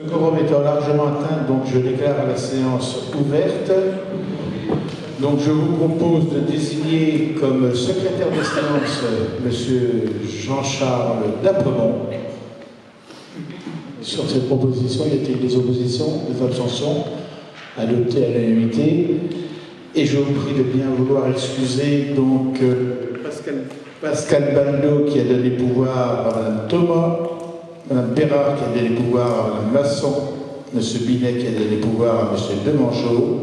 Le quorum étant largement atteint, donc je déclare la séance ouverte. Donc je vous propose de désigner comme secrétaire de séance M. Jean-Charles Dapremont. Sur cette proposition, y a-t-il des oppositions, des abstentions? Adopté à l'unanimité. Et je vous prie de bien vouloir excuser donc Pascal Baldo qui a donné pouvoir à Mme Thomas, Mme Perrard qui a donné pouvoir à Mme Masson, M. Binet qui a donné pouvoir à M. Demangeau,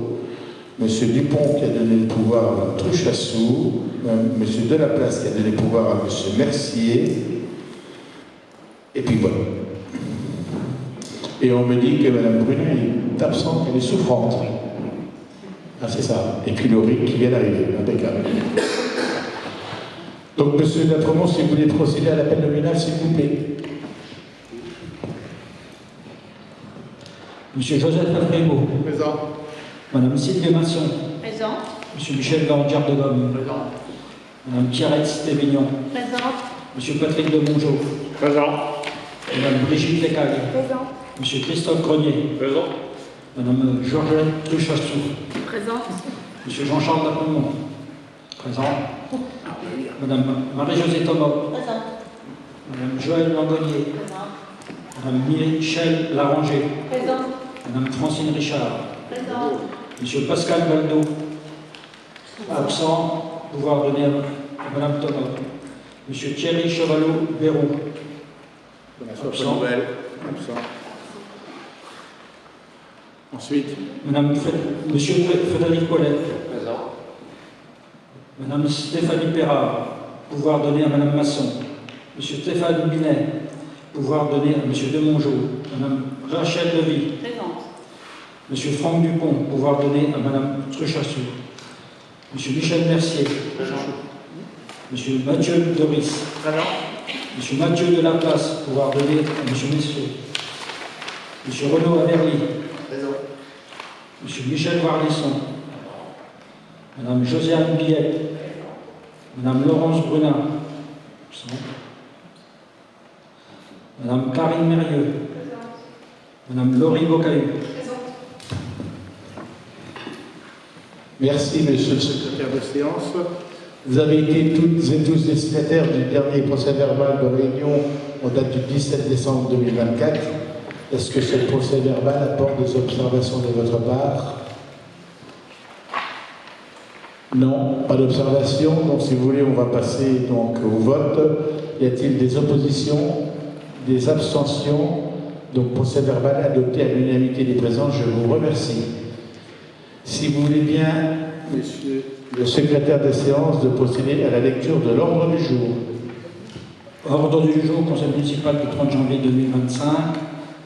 M. Dupont qui a donné le pouvoir à Mme Truchassou, M. Delaplace qui a donné pouvoir à M. Mercier, et puis voilà. Et on me dit que Mme Brunet est absente, elle est souffrante. Ah, c'est ça. Et puis Laurie qui vient d'arriver, impeccable. Donc, M. Dapremont, si vous voulez procéder à l'appel nominal, s'il vous plaît. M. Joseph Lafrémaux. Présent. Mme Sylvie Masson. Présent. M. Michel Garandière de Gomme. Présent. Mme Pierrette Stémignon. Présent. M. Patrick de Mongeau. Présent. Mme Brigitte Lecaille. Présent. M. Christophe Grenier. Présent. Mme Georgette Truchassou. Présent. M. Jean-Charles Dapremont. Présent. Mme Marie-Josée Thomas. Présent. Mme Joëlle Langonier. Présent. Mme Michel Laranger. Présent. Mme Francine Richard. Présent. M. Pascal Baldo. Absent. Pouvoir donner à Mme Thomas. M. Thierry Chevalot-Bérou. Absent. Nouvelle. Absent. Ensuite. Monsieur Frédéric Collet. Présent. Madame Stéphanie Perrard. Pouvoir donner à Madame Masson. Monsieur Stéphane Binet. Pouvoir donner à Monsieur Demongeau. Madame Rachel Levy. Présente. Monsieur Franck Dupont. Pouvoir donner à Madame Truchassou. Monsieur Michel Mercier. Présent. Monsieur Mathieu Doris. Présent. Monsieur Mathieu Delaplace. Pouvoir donner à Monsieur Messier. Monsieur Renaud Averly. Présent. Monsieur Michel Varlisson. Madame Josiane Billet. Madame Laurence Brunin. Madame Karine Mérieux. Madame Laurie Bocaillou. Merci, Monsieur le secrétaire de séance. Vous avez été toutes et tous destinataires du dernier procès-verbal de réunion en date du 17 décembre 2024. Est-ce que ce procès-verbal apporte des observations de votre part? Non, pas d'observation. Donc, si vous voulez, on va passer donc au vote. Y a-t-il des oppositions, des abstentions? Donc, procès-verbal adopté à l'unanimité des présents. Je vous remercie. Si vous voulez bien, Monsieur le secrétaire de séance, de procéder à la lecture de l'ordre du jour. Ordre du jour, Conseil municipal du 30 janvier 2025.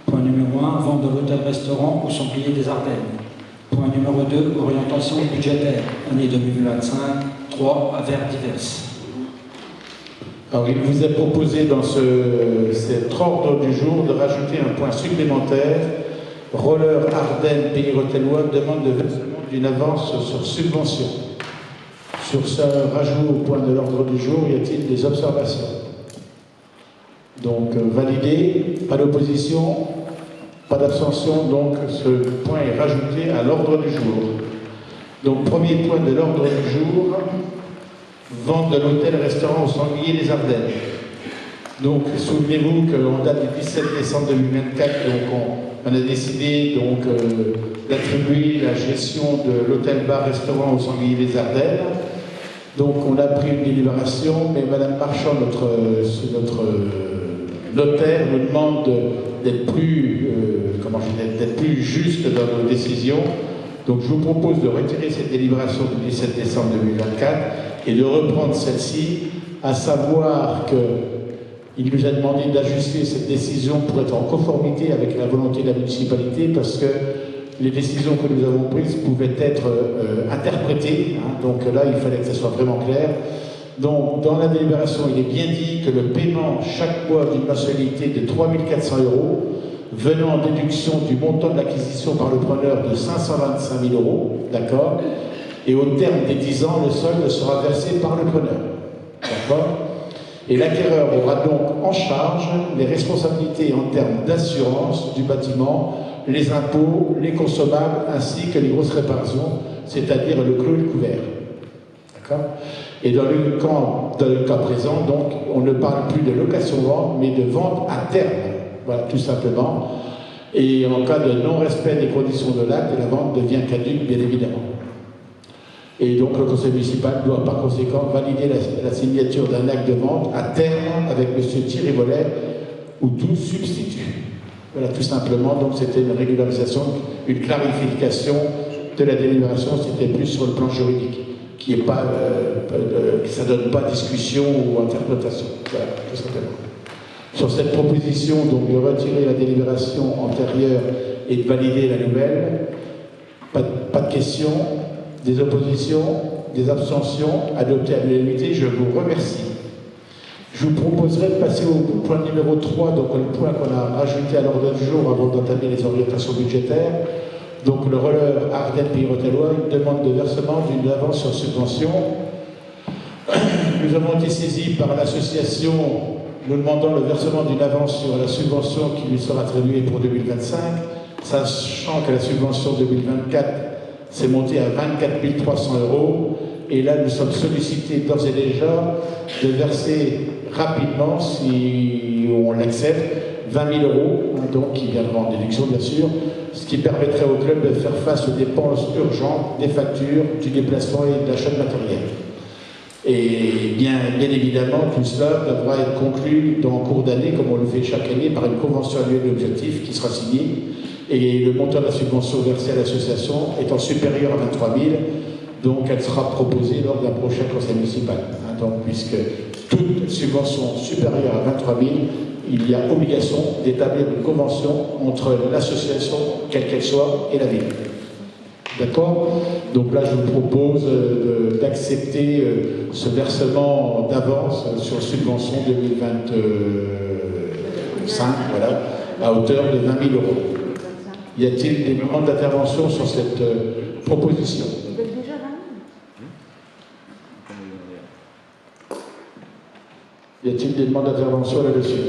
Point numéro 1, vente de l'hôtel-restaurant au Sanglier des Ardennes. Point numéro 2, orientation budgétaire, année 2025. 3, affaires diverses. Alors, il vous est proposé dans cet ordre du jour de rajouter un point supplémentaire. Roller Ardennes Pays Rotellois demande le versement d'une avance sur subvention. Sur ce rajout au point de l'ordre du jour, y a-t-il des observations? Donc, validé, pas d'opposition, pas d'abstention, donc ce point est rajouté à l'ordre du jour. Donc, premier point de l'ordre du jour, vente de l'hôtel-restaurant au Sanglier des Ardennes. Donc, souvenez-vous qu'en date du 17 décembre 2024, donc, on a décidé d'attribuer la gestion de l'hôtel-bar-restaurant au Sanglier des Ardennes. Donc, on a pris une délibération, mais Madame Marchand, notre notaire, nous demande d'être plus juste dans nos décisions. Donc, je vous propose de retirer cette délibération du 17 décembre 2024 et de reprendre celle-ci, à savoir qu'il nous a demandé d'ajuster cette décision pour être en conformité avec la volonté de la municipalité, parce que les décisions que nous avons prises pouvaient être interprétées. Donc là, il fallait que ça soit vraiment clair. Donc, dans la délibération, il est bien dit que le paiement chaque mois d'une mensualité de 3 400 €, venant en déduction du montant de l'acquisition par le preneur de 525 000 €, d'accord? Et au terme des 10 ans, le solde sera versé par le preneur, d'accord? Et l'acquéreur aura donc en charge les responsabilités en termes d'assurance du bâtiment, les impôts, les consommables, ainsi que les grosses réparations, c'est-à-dire le clos et le couvert. D'accord ? Et dans le cas présent, donc, on ne parle plus de location-vente, mais de vente à terme. Voilà, tout simplement. Et en cas de non-respect des conditions de l'acte, la vente devient caduque, bien évidemment. Et donc le conseil municipal doit par conséquent valider la signature d'un acte de vente à terme avec M. Thierry Vollet ou tout substitut. Voilà, tout simplement. Donc c'était une régularisation, une clarification de la délibération, c'était plus sur le plan juridique, qui est pas, ça ne donne pas discussion ou interprétation. Voilà, tout simplement. Sur cette proposition, donc de retirer la délibération antérieure et de valider la nouvelle, pas de questions. Des oppositions, des abstentions, adoptées à l'unanimité, je vous remercie. Je vous proposerai de passer au point numéro 3, donc le point qu'on a rajouté à l'ordre du jour avant d'entamer les orientations budgétaires. Donc le relève Ardennes Pays Rotellois, une demande de versement d'une avance sur subvention. Nous avons été saisis par l'association nous demandant le versement d'une avance sur la subvention qui lui sera attribuée pour 2025, sachant que la subvention 2024 c'est monté à 24 300 €. Et là, nous sommes sollicités d'ores et déjà de verser rapidement, si on l'accepte, 20 000 €, donc qui viendront en déduction, bien sûr, ce qui permettrait au club de faire face aux dépenses urgentes, des factures, du déplacement et de l'achat de matériel. Et bien évidemment, tout cela devra être conclu dans le cours d'année, comme on le fait chaque année, par une convention annuelle d'objectifs qui sera signée. Et le montant de la subvention versée à l'association étant supérieur à 23 000, donc elle sera proposée lors d'un prochain conseil municipal. Donc, puisque toute subvention supérieure à 23 000, il y a obligation d'établir une convention entre l'association, quelle qu'elle soit, et la ville. D'accord ? Donc là, je vous propose d'accepter ce versement d'avance sur subvention 2025, voilà, à hauteur de 20 000 €. Y a-t-il des demandes d'intervention sur cette proposition ? Y a-t-il des demandes d'intervention là-dessus ?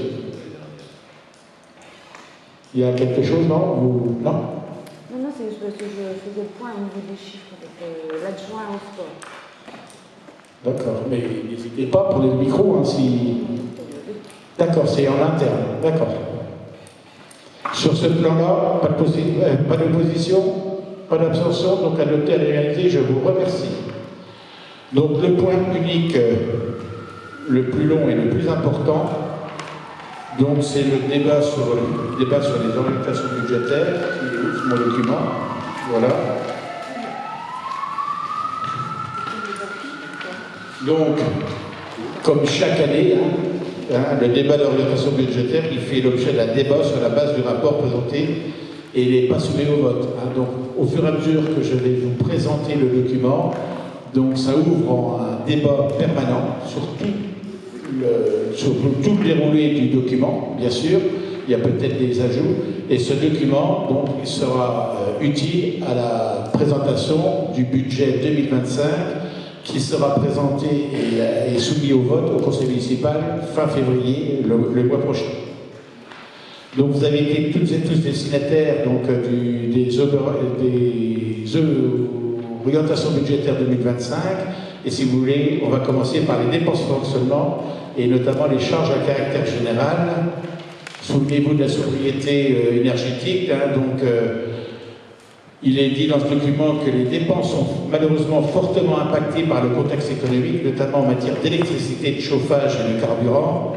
Il y a quelque chose, non ? Ou... Non ? Non, c'est juste parce que je faisais le point au niveau des chiffres avec l'adjoint au sport. D'accord, mais n'hésitez pas pour les micros, hein, si... D'accord, c'est en interne, d'accord. Sur ce plan-là, pas d'opposition, pas d'abstention, donc adopté à l'unanimité, je vous remercie. Donc le point unique, le plus long et le plus important, donc c'est le débat sur les orientations budgétaires, qui est où, mon document, voilà. Donc, comme chaque année, le débat d'orientation budgétaire, il fait l'objet d'un débat sur la base du rapport présenté et il n'est pas soumis au vote. Donc, au fur et à mesure que je vais vous présenter le document, donc ça ouvre un débat permanent sur tout le déroulé du document, bien sûr. Il y a peut-être des ajouts. Et ce document, donc, il sera utile à la présentation du budget 2025 qui sera présenté et soumis au vote au conseil municipal fin février, le mois prochain. Donc vous avez été toutes et tous destinataires donc, des orientations budgétaires 2025. Et si vous voulez, on va commencer par les dépenses de fonctionnement et notamment les charges à caractère général. Souvenez-vous de la sobriété énergétique. Il est dit dans ce document que les dépenses sont malheureusement fortement impactées par le contexte économique, notamment en matière d'électricité, de chauffage et de carburant.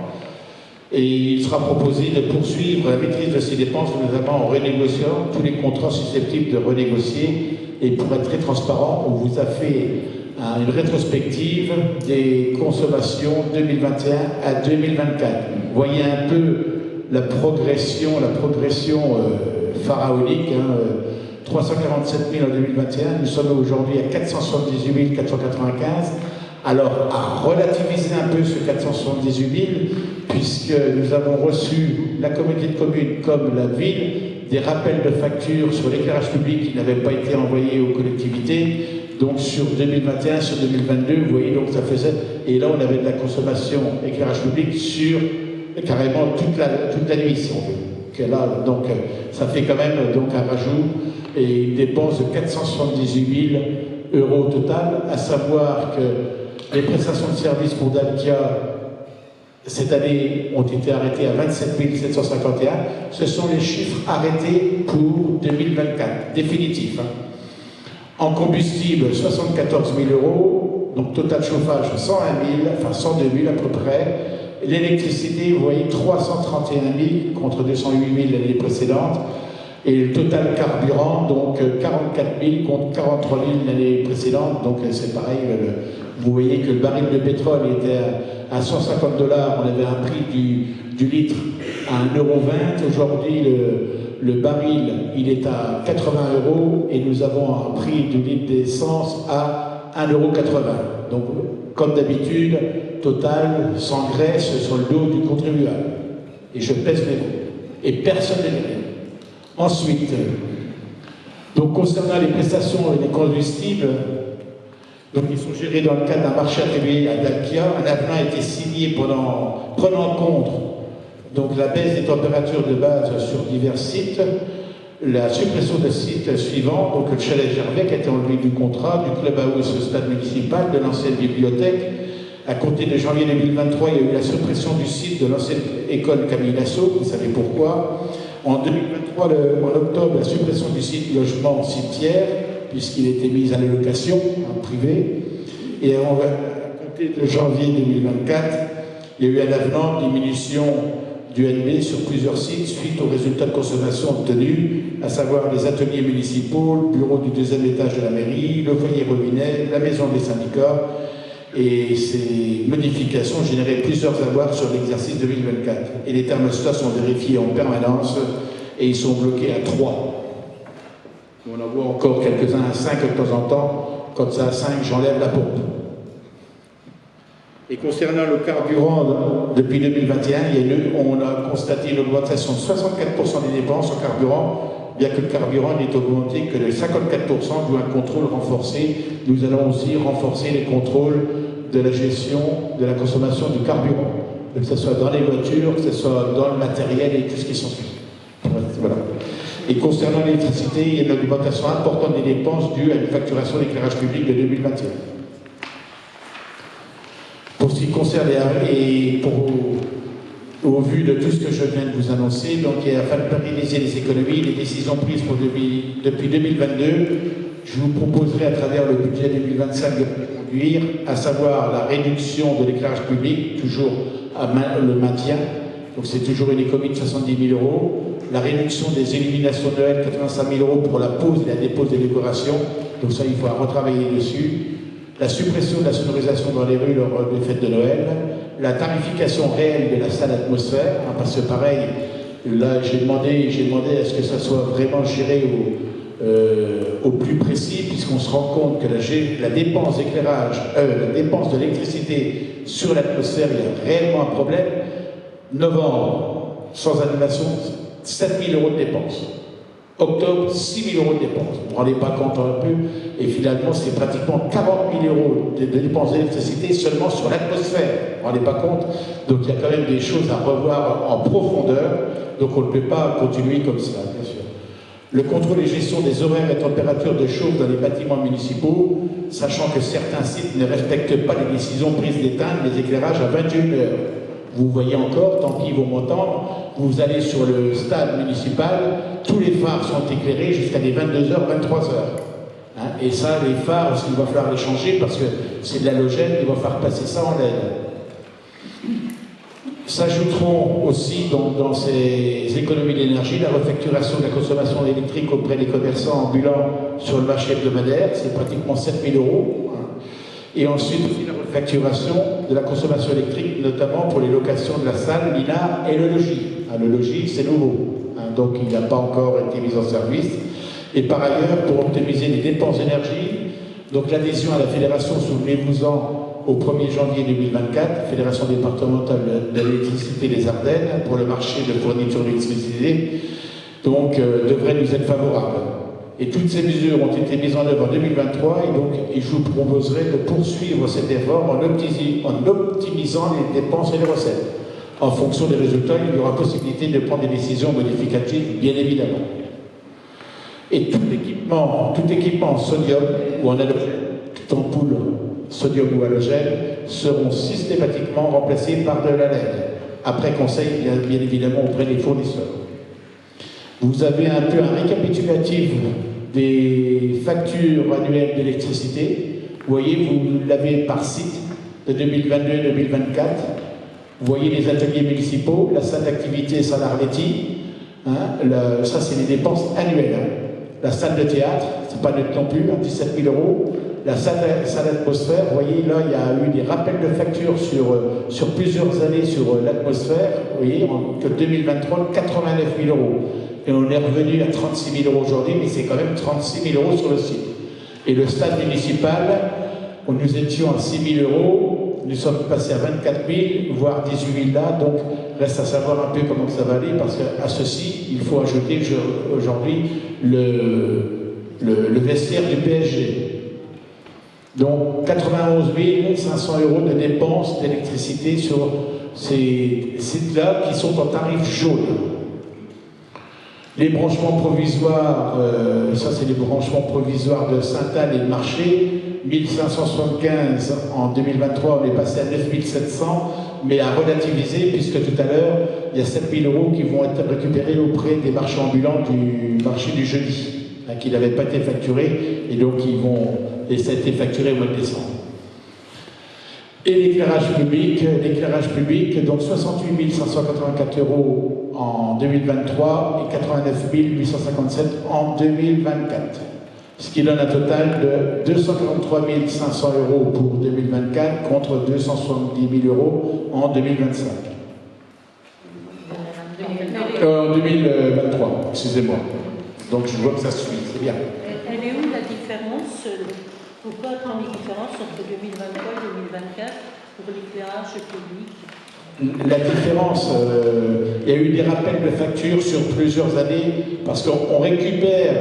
Et il sera proposé de poursuivre la maîtrise de ces dépenses, notamment en renégociant tous les contrats susceptibles de renégocier. Et pour être très transparent, on vous a fait une rétrospective des consommations 2021 à 2024. Vous voyez un peu la progression pharaonique. 347 000 en 2021, nous sommes aujourd'hui à 478 495. Alors, à relativiser un peu ce 478 000, puisque nous avons reçu, la communauté de communes comme la ville, des rappels de factures sur l'éclairage public qui n'avaient pas été envoyés aux collectivités, donc sur 2021, sur 2022, vous voyez, donc ça faisait... Et là, on avait de la consommation éclairage public sur carrément toute la nuit, si on veut. Que là, donc, ça fait quand même donc, un rajout et une dépense de 478 000 € au total, à savoir que les prestations de services pour Dalkia, cette année, ont été arrêtées à 27 751. Ce sont les chiffres arrêtés pour 2024, définitifs. Hein. En combustible, 74 000 €, donc total chauffage 101 000, enfin 102 000 à peu près. L'électricité, vous voyez, 331 000 contre 208 000 l'année précédente. Et le total carburant, donc 44 000 contre 43 000 l'année précédente. Donc c'est pareil, vous voyez que le baril de pétrole était à 150 $, on avait un prix du litre à 1,20 €. Aujourd'hui, le baril, il est à 80 € et nous avons un prix du litre d'essence à 1,80 €. Donc, comme d'habitude, Total, sans graisse, sur le dos du contribuable. Et je pèse mes mots. Et personne n'est gagné. Ensuite, donc concernant les prestations et les combustibles, donc ils sont gérés dans le cadre d'un marché attribué à Dalkia. Un avenant a été signé prenant en compte donc la baisse des températures de base sur divers sites, la suppression de sites suivants, donc le chalet Gervais qui a été enlevé du contrat, du clubhouse au stade municipal, de l'ancienne bibliothèque. À compter de janvier 2023, il y a eu la suppression du site de l'ancienne école Camille Lasso, vous savez pourquoi. En 2023, en octobre, la suppression du site logement cimetière, puisqu'il était mis à la location en privé. Et à compter de janvier 2024, il y a eu un avenant de diminution du NB sur plusieurs sites suite aux résultats de consommation obtenus, à savoir les ateliers municipaux, le bureau du deuxième étage de la mairie, le foyer robinet, la maison des syndicats. Et ces modifications généraient plusieurs avoirs sur l'exercice 2024. Et les thermostats sont vérifiés en permanence et ils sont bloqués à 3. On en voit encore quelques-uns à 5 de temps en temps. Quand c'est à 5, j'enlève la pompe. Et concernant le carburant, depuis 2021, on a constaté une augmentation de 64% des dépenses en carburant, bien que le carburant n'ait augmenté que de 54%, d'où un contrôle renforcé. Nous allons aussi renforcer les contrôles de la gestion de la consommation du carburant, que ce soit dans les voitures, que ce soit dans le matériel et tout ce qui s'ensuit. Voilà. Et concernant l'électricité, il y a une augmentation importante des dépenses dues à une facturation d'éclairage public de 2021. Pour ce qui concerne au vu de tout ce que je viens de vous annoncer, donc afin de pérenniser les économies, les décisions prises depuis 2022, je vous proposerai à travers le budget 2025 de conduire, à savoir la réduction de l'éclairage public, toujours le maintien, donc c'est toujours une économie de 70 000 €, la réduction des illuminations de Noël, 85 000 € pour la pose et la dépose des décorations, donc ça il faut retravailler dessus, la suppression de la sonorisation dans les rues lors des fêtes de Noël, la tarification réelle de la salle atmosphère, hein, parce que pareil, là j'ai demandé à ce que ça soit vraiment géré au plus précis, puisqu'on se rend compte que la dépense d'éclairage, la dépense de l'électricité sur l'atmosphère, il y a réellement un problème. Novembre, sans animation, 7 000 € de dépenses. Octobre, 6 000 € de dépenses. Vous ne vous rendez pas compte un peu. Et finalement, c'est pratiquement 40 000 € de dépenses d'électricité seulement sur l'atmosphère. Vous ne vous rendez pas compte. Donc il y a quand même des choses à revoir en profondeur. Donc on ne peut pas continuer comme ça, bien sûr. Le contrôle et gestion des horaires et températures de chauffe dans les bâtiments municipaux, sachant que certains sites ne respectent pas les décisions prises d'éteindre les éclairages à 21 h. Vous voyez encore, tant qu'ils vont m'entendre, vous allez sur le stade municipal, tous les phares sont éclairés jusqu'à les 22 h, 23 h. Hein, et ça, les phares, il va falloir les changer parce que c'est de l'halogène, il va falloir passer ça en LED. S'ajouteront aussi dans ces économies d'énergie la refacturation de la consommation électrique auprès des commerçants ambulants sur le marché hebdomadaire, c'est pratiquement 7 000 €. Hein. Et ensuite aussi la refacturation de la consommation électrique, notamment pour les locations de la salle, l'INA et le logis. Hein, le logis, c'est nouveau, hein, donc il n'a pas encore été mis en service. Et par ailleurs, pour optimiser les dépenses d'énergie, donc l'adhésion à la fédération, souvenez-vous-en, au 1er janvier 2024, Fédération départementale de l'électricité des Ardennes, pour le marché de fourniture d'électricité, donc devrait nous être favorable. Et toutes ces mesures ont été mises en œuvre en 2023 et donc je vous proposerai de poursuivre cet effort en optimisant les dépenses et les recettes. En fonction des résultats, il y aura possibilité de prendre des décisions modificatives, bien évidemment. Et tout équipement en sodium ou en halogène, toute ampoule sodium ou halogène, seront systématiquement remplacés par de la LED, après conseil bien évidemment auprès des fournisseurs. Vous avez un peu un récapitulatif des factures annuelles d'électricité. Vous voyez, vous l'avez par site de 2022 et 2024. Vous voyez les ateliers municipaux, la salle d'activité salle Arletti. Ça, c'est les dépenses annuelles. La salle de théâtre, c'est pas net non plus, 17 000 €. La salle d'atmosphère, vous voyez, là, il y a eu des rappels de factures sur plusieurs années sur l'atmosphère. Vous voyez, que 2023, 89 000 €. Et on est revenu à 36 000 € aujourd'hui, mais c'est quand même 36 000 € sur le site. Et le stade municipal, nous étions à 6 000 €, nous sommes passés à 24 000, voire 18 000 là, donc reste à savoir un peu comment ça va aller, parce qu'à ceci, il faut ajouter aujourd'hui le vestiaire du PSG. Donc 91 500 € de dépenses d'électricité sur ces sites-là qui sont en tarif jaune. Les branchements provisoires, ça c'est les branchements provisoires de Sainte-Anne et de Marché, 1575 en 2023, on est passé à 9700, mais à relativiser puisque tout à l'heure, il y a 7 000 € qui vont être récupérés auprès des marchands ambulants du marché du jeudi, qui n'avaient pas été facturés, et donc ça a été facturé au mois de décembre. Et l'éclairage public, donc 68 584 € en 2023 et 89 857 en 2024. Ce qui donne un total de 243 500 € pour 2024 contre 270 000 € en 2025. En 2023, excusez-moi. Donc je vois que ça suit, c'est bien. Elle est où la différence? Pourquoi tant de différence entre 2023 et 2024 pour l'éclairage public? La différence, il y a eu des rappels de factures sur plusieurs années parce qu'on récupère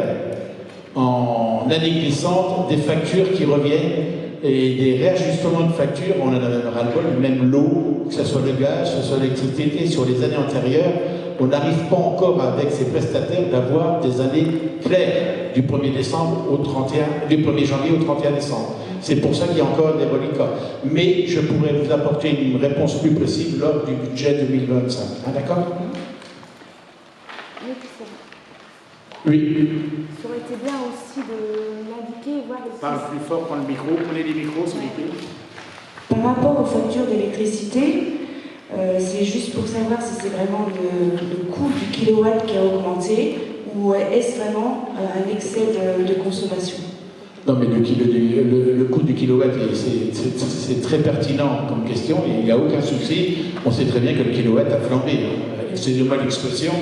en année glissante des factures qui reviennent et des réajustements de factures, on en a ras-le-bol, même l'eau, que ce soit le gaz, que ce soit l'électricité, sur les années antérieures, on n'arrive pas encore avec ces prestataires d'avoir des années claires du 1er décembre au 31, du 1er janvier au 31 décembre. C'est pour ça qu'il y a encore des reliquats. Mais je pourrais vous apporter une réponse plus précise lors du budget 2025. D'accord? Oui. Ça aurait été bien aussi de l'indiquer, voir les... Parle plus fort, prends le micro, prenez les micros, s'il vous plaît. Par rapport aux factures d'électricité, c'est juste pour savoir si c'est vraiment le coût du kilowatt qui a augmenté ou est-ce vraiment un excès de consommation? Non, mais le coût du kilowatt, c'est très pertinent comme question et il n'y a aucun souci. On sait très bien que le kilowatt a flambé. Excusez-moi l'expression,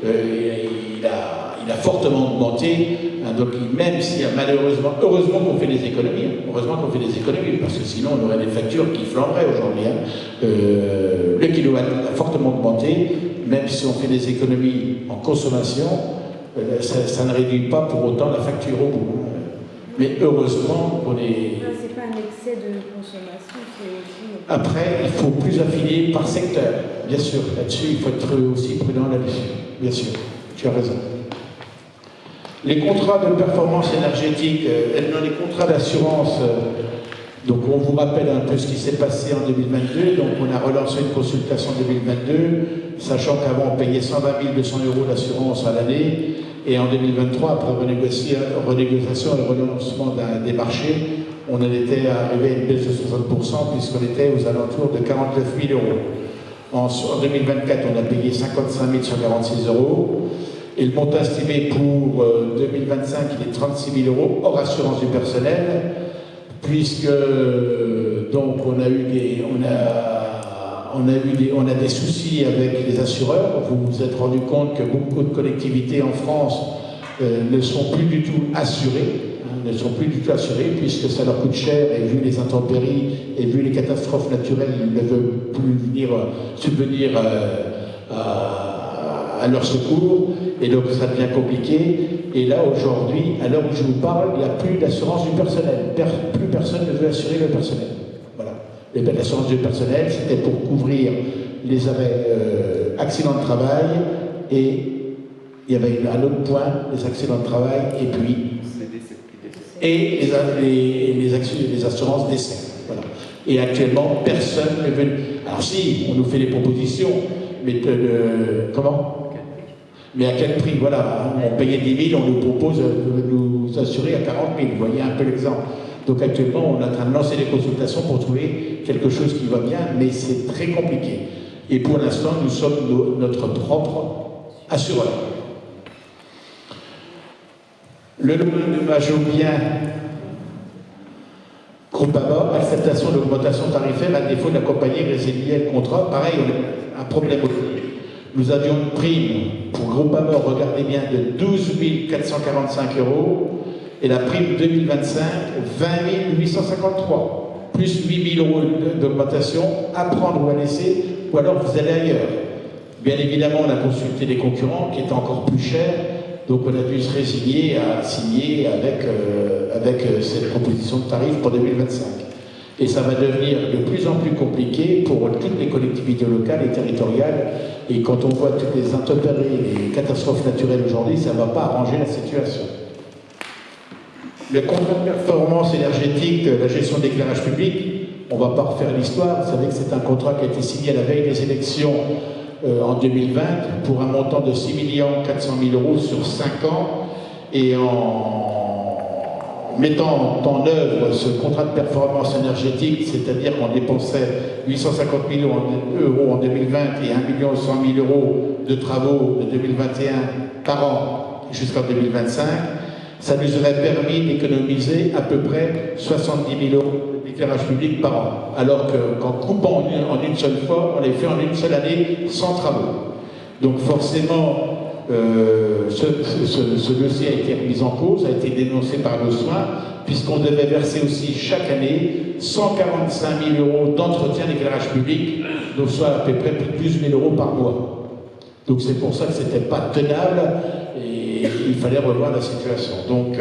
il a fortement augmenté. Donc même s'il y a malheureusement, heureusement qu'on fait des économies, parce que sinon on aurait des factures qui flamberaient aujourd'hui. Le kilowatt a fortement augmenté, même si on fait des économies en consommation, ça ne réduit pas pour autant la facture au bout. Mais heureusement qu'on est... C'est pas un excès de consommation, c'est aussi... Après, il faut plus affiner par secteur, bien sûr. Là-dessus, il faut être aussi prudent là-dessus. Bien sûr, tu as raison. Les contrats de performance énergétique, les contrats d'assurance, donc on vous rappelle un peu ce qui s'est passé en 2022. Donc on a relancé une consultation en 2022, sachant qu'avant on payait 120 200 € d'assurance à l'année. Et en 2023, après renégociation et relancement des marchés, on en était arrivé à une baisse de 60% puisqu'on était aux alentours de 49 000 €. En 2024, on a payé 55 146 €. Et le montant estimé pour 2025, il est 36 000 € hors assurance du personnel, puisque donc on a des soucis avec les assureurs. Vous vous êtes rendu compte que beaucoup de collectivités en France ne sont plus du tout assurées, puisque ça leur coûte cher, et vu les intempéries, et vu les catastrophes naturelles, ils ne veulent plus venir subvenir à à leur secours, et donc ça devient compliqué. Et là, aujourd'hui, à l'heure où je vous parle, il n'y a plus d'assurance du personnel. Plus personne ne veut assurer le personnel. Voilà. L'assurance du personnel, c'était pour couvrir les arrêts accidents de travail, et il y avait un autre point, les accidents de travail, et puis les assurances décès. Voilà. Et actuellement, personne ne veut. Alors si, on nous fait des propositions, mais comment? Mais à quel prix? Voilà, on payait 10 000, on nous propose de nous assurer à 40 000. Vous voyez un peu l'exemple. Donc actuellement, on est en train de lancer des consultations pour trouver quelque chose qui va bien, mais c'est très compliqué. Et pour l'instant, nous sommes notre propre assureur. Le dommage aux biens Groupama, acceptation d'augmentation tarifaire à défaut d'accompagner et résilier le contrat. Pareil, on a un problème aussi. Nous avions une prime pour Groupama, regardez bien, de 12 445 €, et la prime 2025, 20 853, plus 8 000 € d'augmentation, à prendre ou à laisser, ou alors vous allez ailleurs. Bien évidemment, on a consulté les concurrents qui étaient encore plus chers, donc on a dû se résigner à signer avec cette proposition de tarif pour 2025. Et ça va devenir de plus en plus compliqué pour toutes les collectivités locales et territoriales. Et quand on voit toutes les intempéries et les catastrophes naturelles aujourd'hui, ça ne va pas arranger la situation. Le contrat de performance énergétique, la gestion de l'éclairage public, on ne va pas refaire l'histoire. Vous savez que c'est un contrat qui a été signé à la veille des élections en 2020 pour un montant de 6 400 000 € sur 5 ans. Et en mettant en œuvre ce contrat de performance énergétique, c'est-à-dire qu'on dépensait 850 000 € en 2020 et 1 100 000 € de travaux de 2021 par an jusqu'en 2025, ça nous aurait permis d'économiser à peu près 70 000 € d'éclairage public par an. Alors qu'en coupant en une seule fois, on les fait en une seule année sans travaux. Donc forcément, ce dossier a été remis en cause, a été dénoncé par le soin, puisqu'on devait verser aussi chaque année 145 000 € d'entretien d'éclairage public, donc soit à peu près plus de 12 000 € par mois. Donc c'est pour ça que ce n'était pas tenable et il fallait revoir la situation. Donc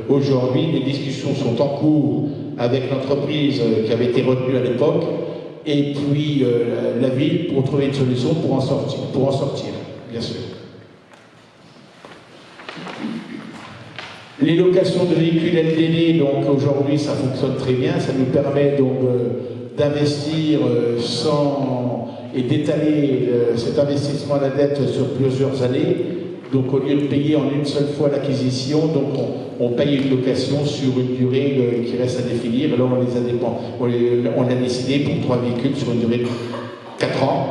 aujourd'hui, les discussions sont en cours avec l'entreprise qui avait été retenue à l'époque et puis la ville pour trouver une solution pour en sortir, bien sûr. Les locations de véhicules LDD, donc aujourd'hui ça fonctionne très bien, ça nous permet donc d'investir et d'étaler cet investissement à la dette sur plusieurs années. Donc au lieu de payer en une seule fois l'acquisition, donc on paye une location sur une durée qui reste à définir. Là on a décidé pour 3 véhicules sur une durée de 4 ans.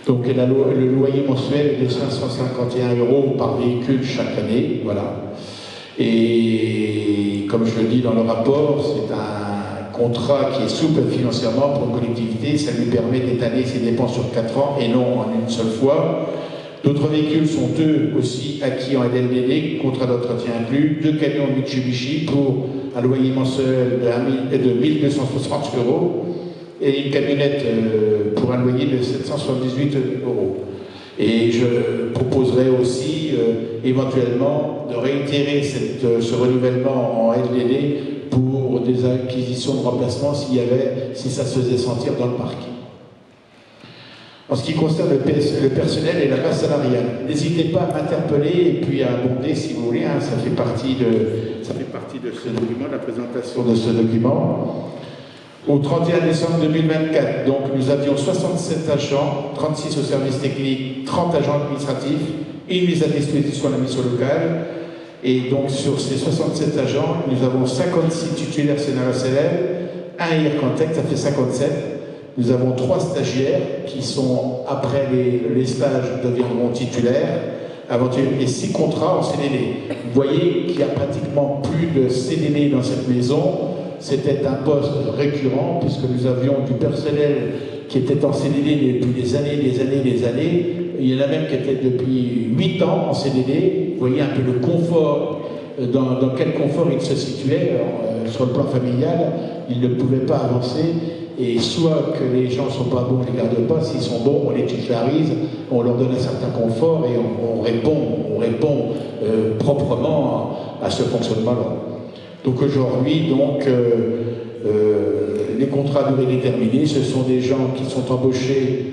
Donc le loyer mensuel est de 551 € par véhicule chaque année, voilà. Et comme je le dis dans le rapport, c'est un contrat qui est souple financièrement pour une collectivité, ça lui permet d'étaler ses dépenses sur 4 ans et non en une seule fois. D'autres véhicules sont eux aussi acquis en LLDD, contrat d'entretien inclus, 2 camions Mitsubishi pour un loyer mensuel de 1 260 € et une camionnette pour un loyer de 778 €. Et je proposerai aussi éventuellement de réitérer ce renouvellement en LDD pour des acquisitions de remplacement si ça se faisait sentir dans le parking. En ce qui concerne le personnel et la base salariale, n'hésitez pas à m'interpeller et puis à abonder si vous voulez, hein, ça fait partie de ce document, de la présentation de ce document. Au 31 décembre 2024, donc nous avions 67 agents, 36 au service technique, 30 agents administratifs, une mise à disposition de la mission locale. Et donc sur ces 67 agents, nous avons 56 titulaires CNRSLL, un IRCantec, ça fait 57. Nous avons 3 stagiaires qui sont, après les stages, deviendront titulaires, et 6 contrats en CDD. Vous voyez qu'il n'y a pratiquement plus de CDD dans cette maison. C'était un poste récurrent, puisque nous avions du personnel qui était en CDD depuis des années. Il y en a même qui étaient depuis 8 ans en CDD. Vous voyez un peu le confort, dans quel confort il se situait sur le plan familial. Il ne pouvait pas avancer. et soit que les gens ne sont pas bons, on ne les garde pas, s'ils sont bons, on les titularise, on leur donne un certain confort et on répond proprement à ce fonctionnement-là. Donc aujourd'hui, les contrats à durée déterminée, ce sont des gens qui sont embauchés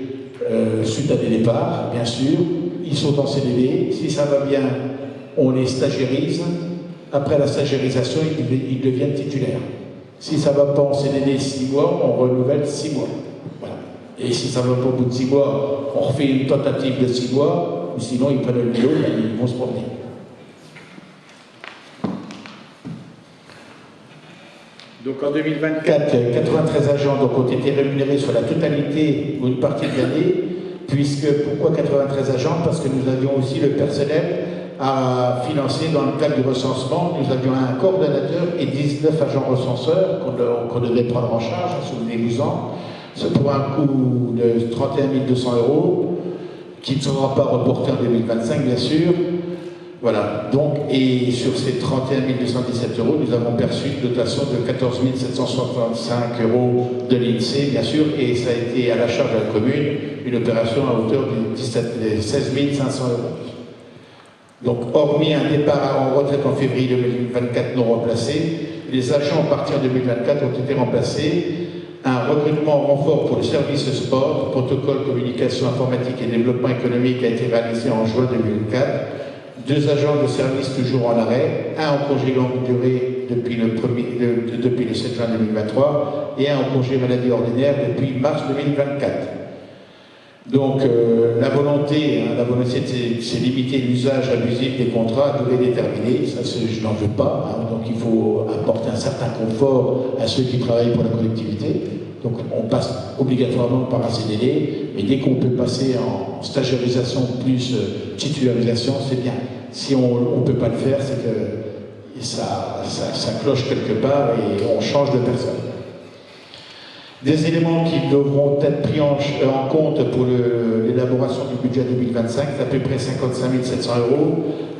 suite à des départs, bien sûr, ils sont en CDD, si ça va bien, on les stagiarise, après la stagiarisation, ils deviennent titulaires. Si ça ne va pas en CDD 6 mois, on renouvelle 6 mois. Voilà. Et si ça ne va pas au bout de 6 mois, on refait une tentative de 6 mois, ou sinon ils prennent le vélo et ils vont se promener. Donc en 2024, 93 agents ont été rémunérés sur la totalité ou une partie de l'année, puisque, pourquoi 93 agents? Parce que nous avions aussi le personnel à financer dans le cadre du recensement. Nous avions un coordonnateur et 19 agents recenseurs qu'on devait prendre en charge, souvenez-vous-en. C'est pour un coût de 31 200 €, qui ne sera pas reporté en 2025, bien sûr. Voilà, donc, et sur ces 31 217 €, nous avons perçu une dotation de 14 765 € de l'INSEE, bien sûr, et ça a été à la charge de la commune, une opération à hauteur de 16 500 €. Donc, hormis un départ en retraite en février 2024 non remplacé, les agents partis en 2024 ont été remplacés. Un recrutement en renfort pour le service sport, protocole, communication, informatique et développement économique a été réalisé en juin 2004. 2 agents de service toujours en arrêt, un en congé longue durée depuis le 7 juin 2023 et un en congé maladie ordinaire depuis mars 2024. Donc la volonté, c'est limiter l'usage abusif des contrats à durée déterminée, ça je n'en veux pas, donc il faut apporter un certain confort à ceux qui travaillent pour la collectivité. Donc on passe obligatoirement par un CDD, mais dès qu'on peut passer en stagiarisation plus titularisation, c'est bien. Si on ne peut pas le faire, c'est que ça cloche quelque part et on change de personne. Des éléments qui devront être pris en compte pour l'élaboration du budget 2025, c'est à peu près 55 700 €,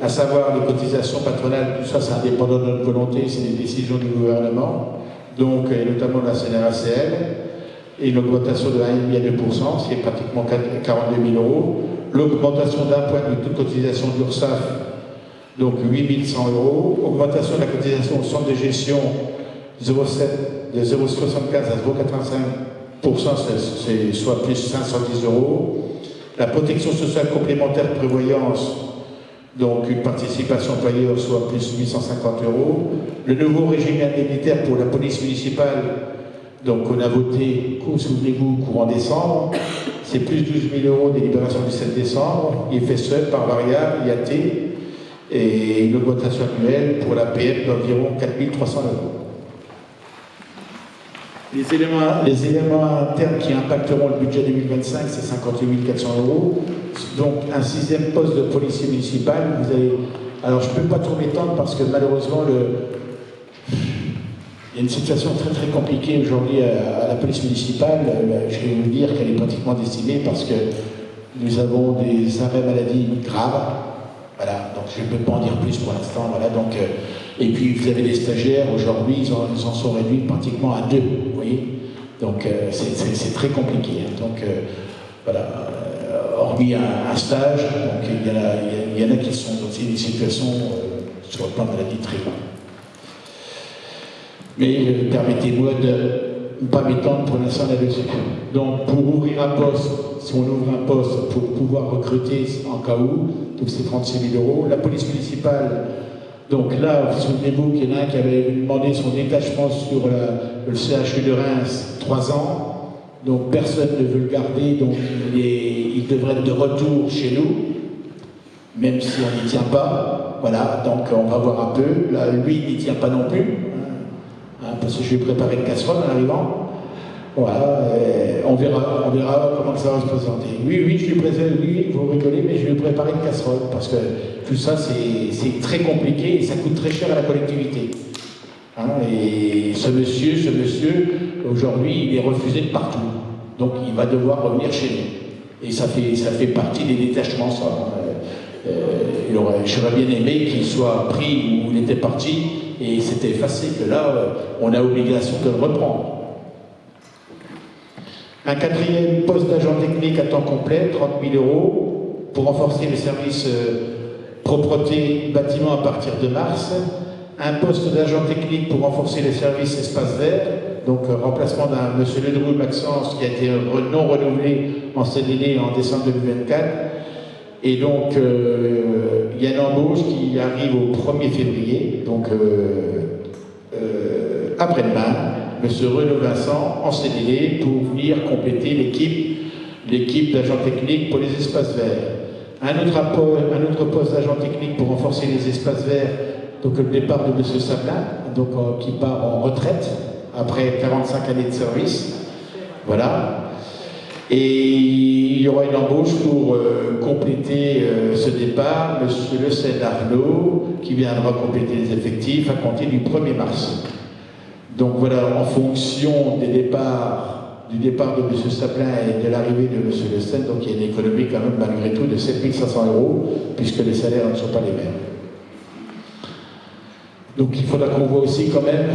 à savoir les cotisations patronales, tout ça c'est indépendant de notre volonté, c'est des décisions du gouvernement, donc et notamment de la CNRACL, et une augmentation de 1,5 à 2%, c'est pratiquement 42 000 €. L'augmentation d'un point de toute cotisation d'URSSAF, donc 8 100 €. Augmentation de la cotisation au centre de gestion de 0,75 à 0,85%, soit plus 510 €. La protection sociale complémentaire de prévoyance, donc une participation employeur, soit plus 850 €. Le nouveau régime indemnitaire pour la police municipale, donc on a voté, souvenez-vous, courant décembre, c'est plus 12 000 € des libérations du 7 décembre, il fait seul par variable, IAT, et une augmentation annuelle pour la PM d'environ 4 300 €. Les éléments internes qui impacteront le budget 2025, c'est 58 400 €. Donc un 6e poste de policier municipal, alors je ne peux pas trop m'étendre parce que malheureusement, il y a une situation très très compliquée aujourd'hui à la police municipale. Je vais vous dire qu'elle est pratiquement décimée parce que nous avons des arrêts maladie graves. Voilà, donc je ne peux pas en dire plus pour l'instant. Voilà, donc, et puis vous avez des stagiaires, aujourd'hui ils en sont réduits pratiquement à 2, vous voyez. Donc c'est très compliqué. Donc voilà, hormis un stage, donc il y en a qui sont dans des situations sur le plan de maladie très graves. Mais permettez-moi de ne pas m'étendre pour l'instant là-dessus. Donc pour ouvrir un poste, si on ouvre un poste pour pouvoir recruter en cas où, donc c'est 36 000 €. La police municipale, donc là, souvenez-vous qu'il y en a un qui avait demandé son détachement sur le CHU de Reims, 3 ans. Donc personne ne veut le garder, donc il devrait être de retour chez nous, même si on n'y tient pas. Voilà, donc on va voir un peu. Là, lui, il n'y tient pas non plus. Parce que je vais préparer une casserole en arrivant. Voilà, on verra comment ça va se présenter. Oui, je lui prépare, oui, vous rigolez, mais je vais préparer une casserole, parce que tout ça, c'est très compliqué et ça coûte très cher à la collectivité. Et ce monsieur, aujourd'hui, il est refusé de partout. Donc, il va devoir revenir chez nous. Et ça fait partie des détachements, ça. J'aurais bien aimé qu'il soit pris où il était parti, et c'était effacé, que là, on a obligation de le reprendre. Un quatrième poste d'agent technique à temps complet, 30 000 € pour renforcer les services propreté bâtiment à partir de mars. Un poste d'agent technique pour renforcer les services espaces verts, donc remplacement d'un monsieur Ledru Maxence qui a été non renouvelé en CDD en décembre 2024. Et donc il y a une embauche qui arrive au 1er février, donc après-demain, monsieur Renaud Vincent en CDD pour venir compléter l'équipe d'agents techniques pour les espaces verts. Un autre poste d'agent technique pour renforcer les espaces verts, donc le départ de M. Sablin, donc, qui part en retraite après 45 années de service. Voilà. Et il y aura une embauche pour compléter ce départ, M. Le Seine Arnaud, qui viendra compléter les effectifs à compter du 1er mars. Donc voilà, en fonction du départ de M. Sablin et de l'arrivée de M. Le Seine, donc il y a une économie quand même malgré tout de 7 500 €, puisque les salaires ne sont pas les mêmes. Donc il faudra qu'on voit aussi quand même,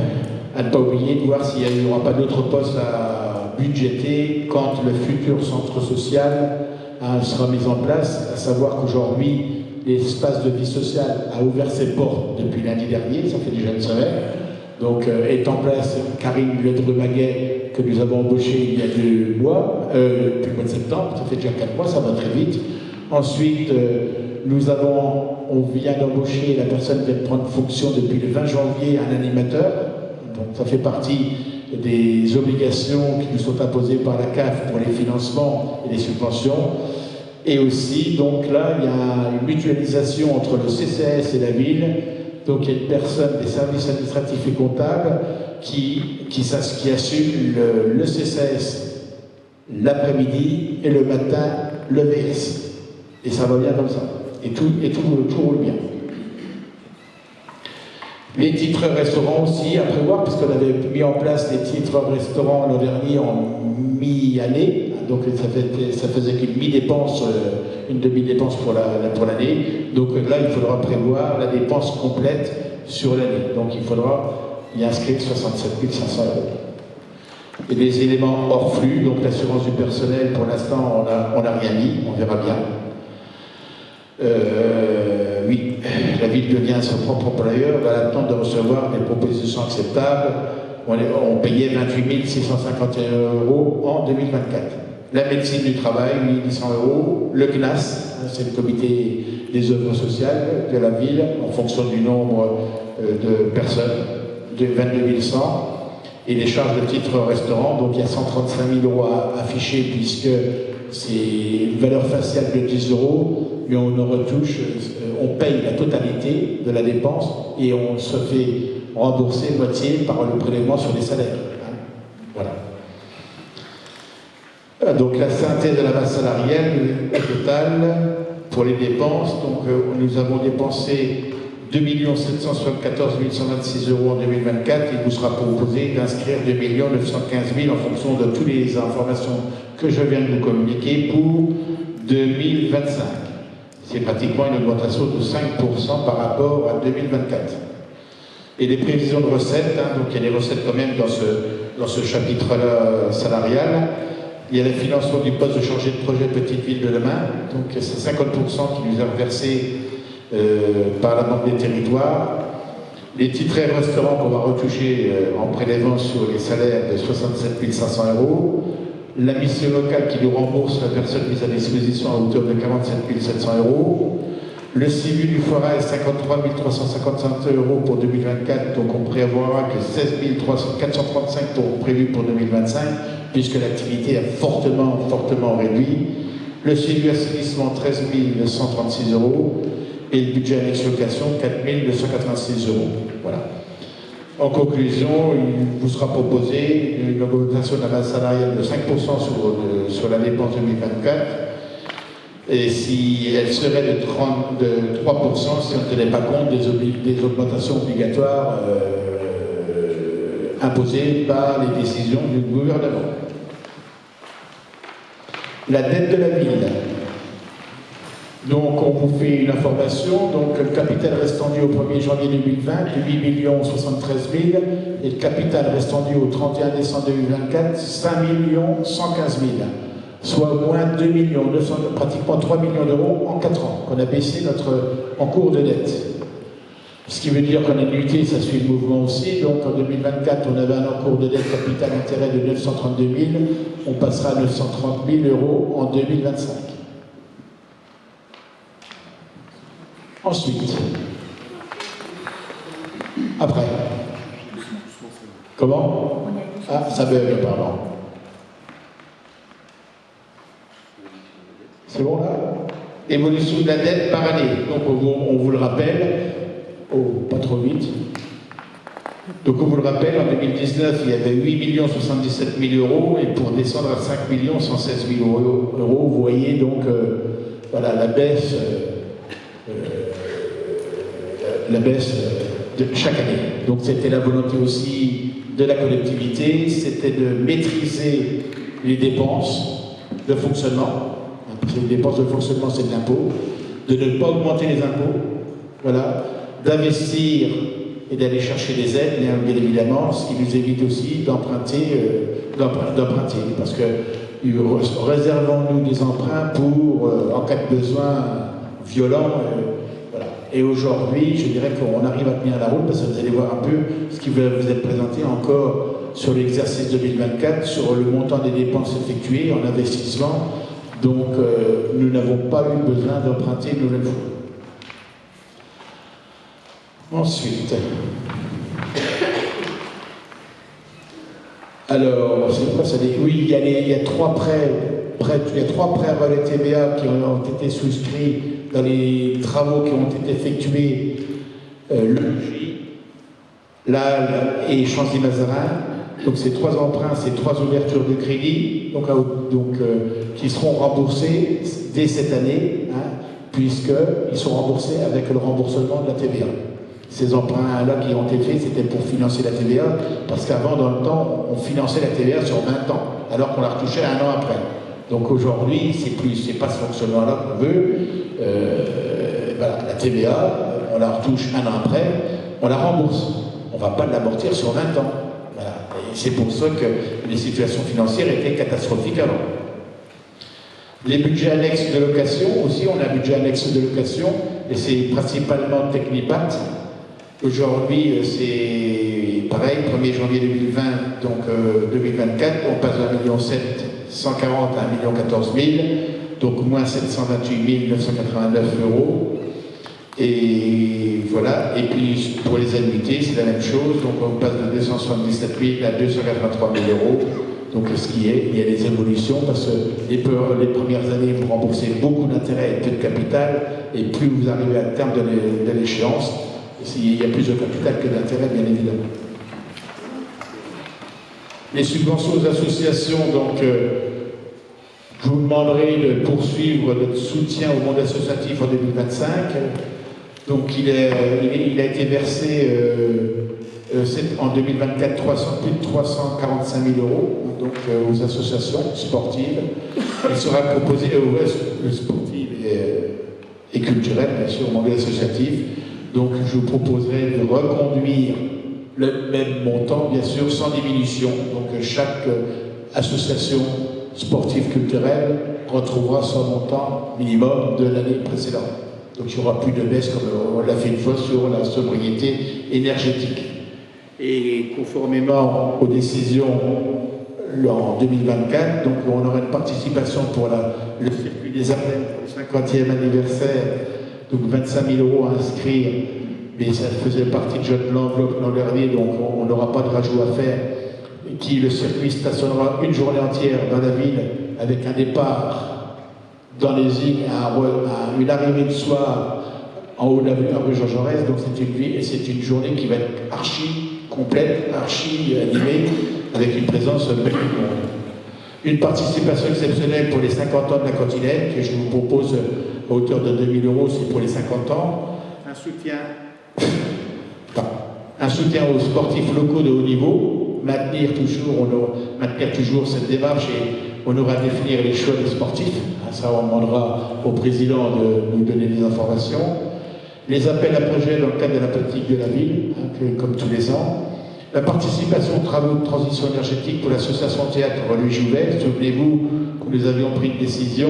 à ne pas oublier, de voir s'il n'y aura pas d'autres postes à budgéter quand le futur centre social sera mis en place, à savoir qu'aujourd'hui, l'espace de vie sociale a ouvert ses portes depuis lundi dernier, ça fait déjà une semaine. Donc est en place Karine Ledru-Maguet, que nous avons embauchée il y a 2 mois, depuis le mois de septembre, ça fait déjà 4 mois, ça va très vite. Ensuite, on vient d'embaucher, la personne vient de prendre fonction depuis le 20 janvier, un animateur. Donc ça fait partie des obligations qui nous sont imposées par la CAF pour les financements et les subventions. Et aussi, donc là, il y a une mutualisation entre le CCAS et la ville. Donc il y a une personne des services administratifs et comptables qui assume le CCAS l'après-midi et le matin le VS. Et ça va bien comme ça. Et tout roule bien. Les titres restaurants aussi à prévoir, puisqu'on avait mis en place les titres restaurants l'an dernier en mi-année. Donc ça faisait qu'une mi-dépense, une demi-dépense pour l'année. Donc là, il faudra prévoir la dépense complète sur l'année. Donc il faudra y inscrire 67 500 €. Et les éléments hors flux, donc l'assurance du personnel, pour l'instant, on n'a rien mis, on verra bien. Oui, la ville devient son propre employeur, va attendre de recevoir des propositions acceptables. On payait 28 651 € en 2024. La médecine du travail, 800 €. Le CNAS, c'est le comité des œuvres sociales de la ville, en fonction du nombre de personnes, de 22 100. Et les charges de titre restaurant, donc il y a 135 000 € à afficher, puisque c'est une valeur faciale de 10 €, mais on en retouche, on paye la totalité de la dépense et on se fait rembourser moitié par le prélèvement sur les salaires. Voilà. Donc la synthèse de la masse salariale totale pour les dépenses, donc nous avons dépensé 2 774 126 € en 2024. Il vous sera proposé d'inscrire 2 915 000 en fonction de toutes les informations que je viens de vous communiquer pour 2025. C'est pratiquement une augmentation de 5% par rapport à 2024. Et les prévisions de recettes, donc il y a des recettes quand même dans ce chapitre-là salarial. Il y a le financement du poste de chargé de projet Petite Ville de demain, donc c'est 50% qui nous est reversé par la Banque des Territoires. Les titres restaurants qu'on va retoucher en prélèvement sur les salaires de 67 500 €. La mission locale qui nous rembourse la personne mise à disposition à hauteur de 47 700 €. Le civil du foirail, 53 355 € pour 2024, donc on prévoira que 16 435 € prévus pour 2025, puisque l'activité a fortement réduit. Le civil assainissement, 13 136 €, et le budget annexe location, 4 286 €. Voilà. En conclusion, il vous sera proposé une augmentation de la masse salariale de 5% sur la dépense 2024, et si elle serait de 3% si on ne tenait pas compte des augmentations obligatoires imposées par les décisions du gouvernement. La dette de la ville. Donc on vous fait une information, donc le capital restant dû au 1er janvier 2020, 8 073 000, et le capital restant dû au 31 décembre 2024, 5 115 000, soit au moins 2 millions, pratiquement 3 millions d'euros en 4 ans, qu'on a baissé notre encours de dette. Ce qui veut dire qu'en annuité, ça suit le mouvement aussi, donc en 2024, on avait un encours de dette capital intérêt de 932 000, on passera à 930 000 euros en 2025. Ensuite, après, comment? Ah, ça bug, pardon. C'est bon là? Évolution de la dette par année. Donc on vous le rappelle, oh, pas trop vite. Donc on vous le rappelle, en 2019, il y avait 8 077 000 euros, et pour descendre à 5 116 000 euros, vous voyez donc voilà, la baisse de chaque année. Donc c'était la volonté aussi de la collectivité, c'était de maîtriser les dépenses de fonctionnement. Les dépenses de fonctionnement, c'est de l'impôt. De ne pas augmenter les impôts, voilà, d'investir et d'aller chercher des aides, bien évidemment, ce qui nous évite aussi d'emprunter, parce que réservons-nous des emprunts pour, en cas de besoin violent, voilà. Et aujourd'hui, je dirais qu'on arrive à tenir la route, parce que vous allez voir un peu ce qui va vous être présenté encore sur l'exercice 2024, sur le montant des dépenses effectuées en investissement. Donc, nous n'avons pas eu besoin d'emprunter une nouvelle fois. Ensuite, alors, c'est quoi ça dit? Oui, il y a trois prêts relais TVA qui ont été souscrits dans les travaux qui ont été effectués le là et Chanzy-Mazarin. Donc ces trois emprunts, ces trois ouvertures de crédit, qui seront remboursés dès cette année, hein, puisqu'ils sont remboursés avec le remboursement de la TVA. Ces emprunts-là qui ont été faits, c'était pour financer la TVA, parce qu'avant, dans le temps, on finançait la TVA sur 20 ans, alors qu'on la retouchait un an après. Donc aujourd'hui, c'est pas ce fonctionnement-là qu'on veut. Voilà, la TVA, on la retouche un an après, on la rembourse. On ne va pas l'amortir sur 20 ans. Voilà. Et c'est pour ça que les situations financières étaient catastrophiques avant. Les budgets annexes de location aussi, on a un budget annexe de location, et c'est principalement Technipat. Aujourd'hui, c'est pareil, 1er janvier 2020, donc 2024, on passe de 1 740 à 1 14 000, donc moins 728 989 euros. Et voilà, et puis pour les annuités, c'est la même chose, donc on passe de 277 000 à 283 000 euros. Donc ce qui est, il y a des évolutions, parce que les premières années, vous remboursez beaucoup d'intérêts et peu de capital, et plus vous arrivez à terme de l'échéance, il y a plus de capital que d'intérêt, bien évidemment. Les subventions aux associations, donc je vous demanderai de poursuivre notre soutien au monde associatif en 2025. Donc il a été versé en 2024 plus de 345 000 euros donc, aux associations sportives. Il sera proposé aux sportives et culturelles, bien sûr, au monde associatif. Donc je vous proposerai de reconduire le même montant, bien sûr, sans diminution. Donc chaque association sportive culturelle retrouvera son montant minimum de l'année précédente. Donc il n'y aura plus de baisse comme on l'a fait une fois sur la sobriété énergétique. Et conformément aux décisions en 2024, donc on aura une participation pour le circuit des Ardennes pour le 50e anniversaire, donc 25 000 euros à inscrire, mais ça faisait partie de l'enveloppe l'an dernier, donc on n'aura pas de rajout à faire. Le circuit stationnera une journée entière dans la ville avec un départ dans les îles, une arrivée de soir en haut de la rue Jean Jaurès, donc c'est une journée qui va être archi complète, archi animée, avec une présence belle. Une participation exceptionnelle pour les 50 ans de la cantinette, que je vous propose à hauteur de 2 000 euros, c'est pour les 50 ans. Un soutien aux sportifs locaux de haut niveau, maintenir toujours cette démarche, et on aura à définir les choix des sportifs. Ça, on demandera au président de nous donner des informations. Les appels à projets dans le cadre de la politique de la ville, comme tous les ans. La participation aux travaux de transition énergétique pour l'association Théâtre Louis Jouvet. Souvenez-vous que nous avions pris une décision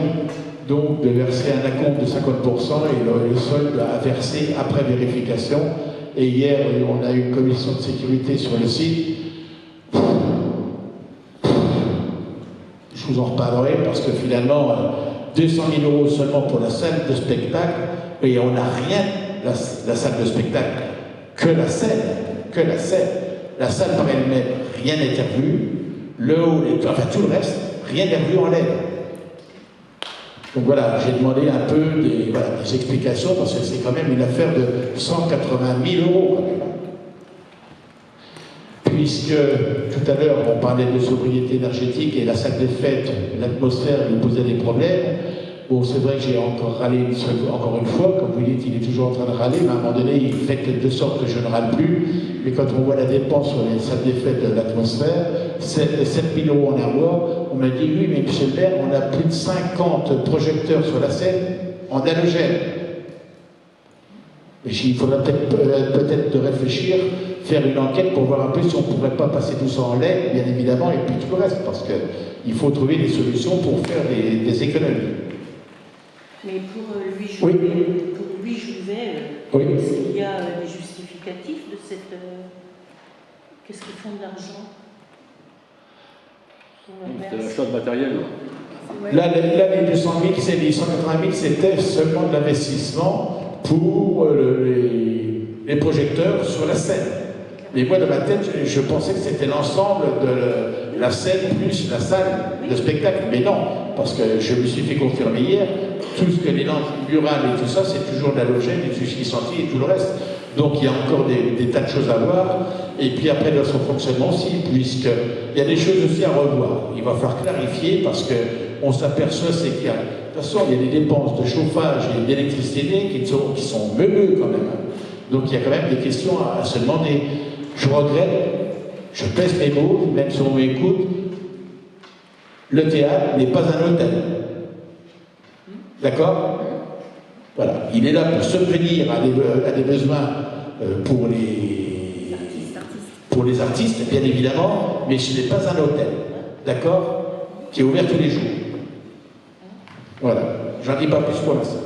donc de verser un acompte de 50% et le solde à verser après vérification. Et hier, on a eu une commission de sécurité sur le site. Je vous en reparlerai parce que finalement, 200 000 € seulement pour la salle de spectacle, et on n'a rien, la salle de spectacle, que la scène, que la scène. La salle par elle-même, rien n'est revu. Le haut, enfin tout le reste, rien n'est revu en LED. Donc voilà, j'ai demandé un peu des explications parce que c'est quand même une affaire de 180 000 €. Puisque tout à l'heure on parlait de sobriété énergétique et la salle des fêtes, l'atmosphère nous posait des problèmes. Bon, c'est vrai que j'ai encore râlé encore une fois, comme vous dites, il est toujours en train de râler, mais à un moment donné, il fait de sorte que je ne râle plus. Mais quand on voit la dépense sur les salles des fêtes de l'atmosphère, 7 000 € en un mois, on m'a dit oui, mais monsieur le maire, on a plus de 50 projecteurs sur la scène en halogène. Et il faudra peut-être de réfléchir, faire une enquête pour voir un peu si on ne pourrait pas passer tout ça en LED, bien évidemment, et puis tout le reste, parce qu'il faut trouver des solutions pour faire des économies. Mais pour Louis Jouvet, oui. Est-ce qu'il y a des justificatifs de cette... Qu'est-ce qu'ils font de l'argent? C'est l'achat de matériel. Là, les 200 000, c'est les 180 000, c'était seulement de l'investissement pour les projecteurs sur la scène. Mais moi, dans ma tête, je pensais que c'était l'ensemble de la scène plus la salle de spectacle. Mais non, parce que je me suis fait confirmer hier, tout ce que les lampes murales et tout ça, c'est toujours de l'halogène, du suscitanti et tout le reste. Donc il y a encore des tas de choses à voir. Et puis après, dans son fonctionnement aussi, puisqu'il y a des choses aussi à revoir. Il va falloir clarifier parce qu'on s'aperçoit, c'est qu'il y a... De toute façon, il y a des dépenses de chauffage et d'électricité qui sont meuleux quand même. Donc il y a quand même des questions à se demander. Je regrette, je pèse mes mots, même si on m'écoute, le théâtre n'est pas un hôtel. D'accord? Voilà. Il est là pour subvenir à des besoins pour les artistes, bien évidemment, mais ce n'est pas un hôtel. D'accord? Qui est ouvert tous les jours. Voilà. J'en dis pas plus pour l'instant.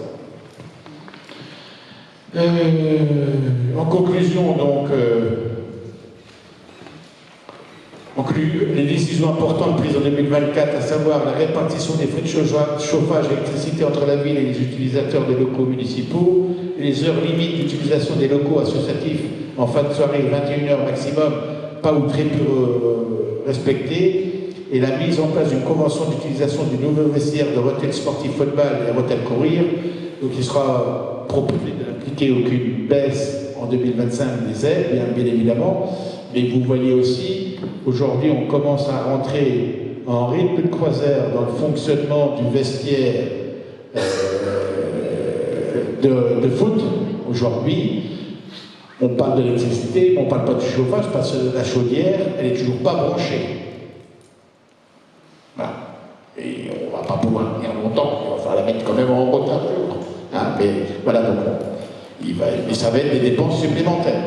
En conclusion, donc, les décisions importantes prises en 2024, à savoir la répartition des frais de chauffage et d'électricité entre la ville et les utilisateurs des locaux municipaux, les heures limites d'utilisation des locaux associatifs en fin de soirée, 21 h maximum, pas ou très peu respectées, et la mise en place d'une convention d'utilisation du nouveau vestiaire de Rotel Sportif Football et Rotel Courir, donc il sera proposé de n'appliquer aucune baisse en 2025 des aides, bien évidemment, mais vous voyez aussi, aujourd'hui on commence à rentrer en rythme de croisière dans le fonctionnement du vestiaire de foot. Aujourd'hui, on parle de l'électricité, mais on ne parle pas du chauffage parce que la chaudière, elle n'est toujours pas branchée. Voilà. Et on ne va pas pouvoir tenir longtemps, il va falloir la mettre quand même en route un peu. Hein, mais voilà, donc, mais ça va être des dépenses supplémentaires.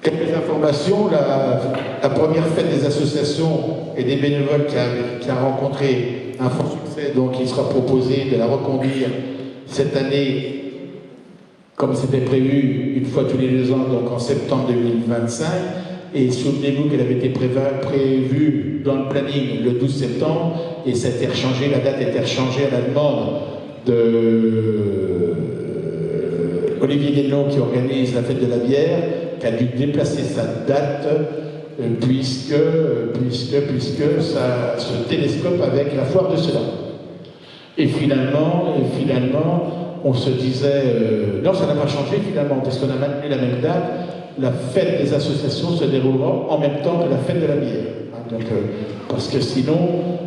Quelques informations, la première fête des associations et des bénévoles qui a rencontré un fort succès, donc il sera proposé de la reconduire cette année, comme c'était prévu, une fois tous les 2 ans, donc en septembre 2025. Et souvenez-vous qu'elle avait été prévue dans le planning le 12 septembre, et ça a été rechangé, la date a été rechangée à la demande de Olivier Guénon qui organise la fête de la bière, qui a dû déplacer sa date puisque ça se télescope avec la foire de Sedan. Et finalement, on se disait non, ça n'a pas changé finalement, parce qu'on a maintenu la même date. La fête des associations se déroulera en même temps que la fête de la bière. Donc, parce que sinon,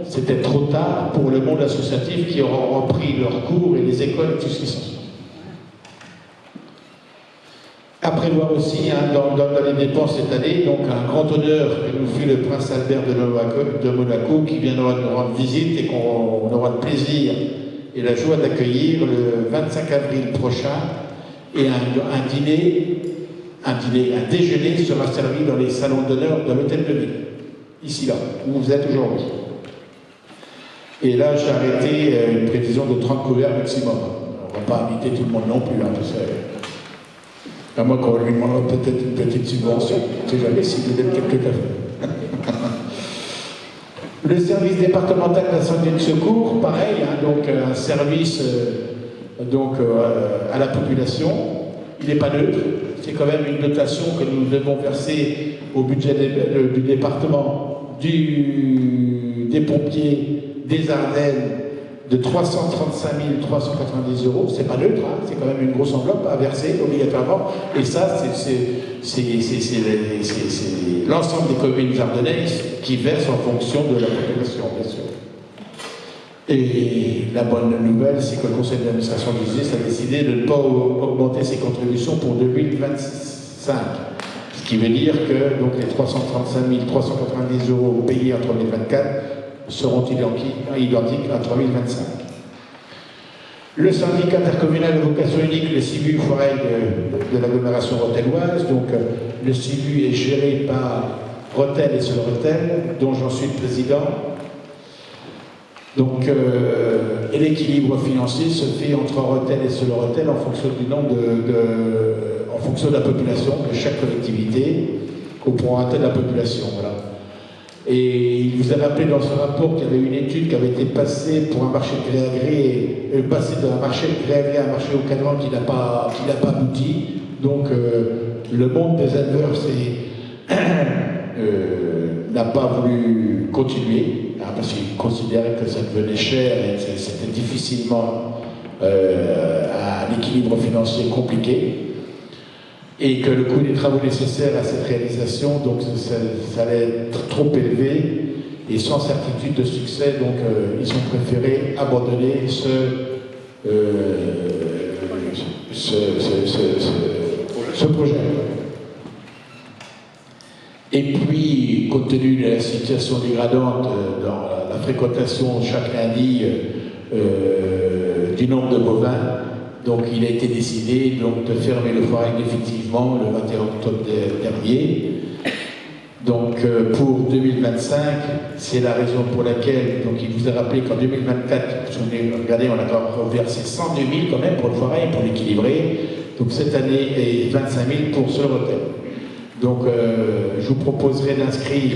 c'était trop tard pour le monde associatif qui aura repris leurs cours et les écoles et tout ce qui s'en suit. À prévoir aussi dans les dépenses cette année, donc un grand honneur que nous fait le prince Albert de Monaco qui viendra nous rendre visite et qu'on aura le plaisir et la joie d'accueillir le 25 avril prochain. Et un déjeuner sera servi dans les salons d'honneur de l'hôtel de ville, ici là, où vous êtes aujourd'hui. Et là, j'ai arrêté une prévision de 30 couverts maximum. On ne va pas inviter tout le monde non plus, parce que, à moins qu'on lui demandera peut-être une petite subvention. Je ne sais jamais si vous donne quelques cafés. Le service départemental d'incendie et de secours, pareil, donc un service à la population. Il n'est pas neutre. C'est quand même une dotation que nous devons verser au budget du département, des pompiers, des Ardennes, de 335 390 €. C'est pas neutre, hein, c'est quand même une grosse enveloppe à verser obligatoirement. Et ça, c'est l'ensemble des communes ardennaises qui versent en fonction de la population, bien sûr. Et la bonne nouvelle, c'est que le conseil d'administration du GIS a décidé de ne pas augmenter ses contributions pour 2025. Ce qui veut dire que donc, les 335 390 € payés en 2024 seront identiques en 2025. Le syndicat intercommunal de vocation unique, le CIVU Forêt de l'agglomération rothelloise, donc le CIVU est géré par Rethel et Soleurethel, dont j'en suis le président. Donc, et l'équilibre financier se fait entre Rethel et Soleurethel en fonction du nombre en fonction de la population de chaque collectivité, au prorata de la population. Voilà. Et il vous a rappelé dans ce rapport qu'il y avait une étude qui avait été passée pour un marché de gré à gré, passé d'un marché de gré à gré à un marché au cadran qui n'a pas abouti. Donc le monde des éleveurs n'a pas voulu continuer, hein, parce qu'ils considéraient que ça devenait cher et que c'était difficilement un équilibre financier compliqué. Et que le coût des travaux nécessaires à cette réalisation, donc ça allait être trop élevé et sans certitude de succès, donc ils ont préféré abandonner ce projet. Et puis, compte tenu de la situation dégradante dans la fréquentation chaque lundi du nombre de bovins, donc il a été décidé donc, de fermer le foirail définitivement le 21 octobre dernier. Donc pour 2025, c'est la raison pour laquelle donc, il vous a rappelé qu'en 2024, regardez, on a versé 102 000 quand même pour le foirail, pour l'équilibrer. Donc cette année, et 25 000 pour Soleurethel. Donc je vous proposerai d'inscrire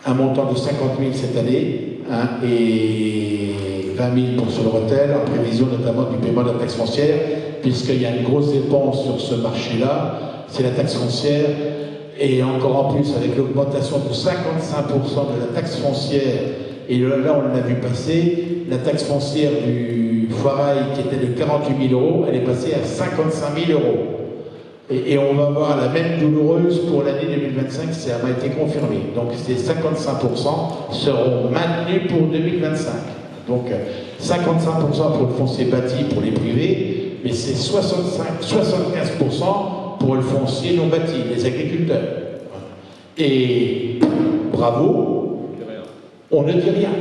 un montant de 50 000 cette année, hein, et 20 000 pour Soleurethel, en prévision notamment du paiement de la taxe foncière, puisqu'il y a une grosse dépense sur ce marché-là, c'est la taxe foncière, et encore en plus avec l'augmentation de 55% de la taxe foncière, et là on l'a vu passer, la taxe foncière du foirail qui était de 48 000 €, elle est passée à 55 000 €. Et on va voir la même douloureuse pour l'année 2025, ça m'a été confirmé. Donc ces 55% seront maintenus pour 2025. Donc 55% pour le foncier bâti pour les privés, mais c'est 75% pour le foncier non bâti, les agriculteurs. Et bravo, on ne dit rien.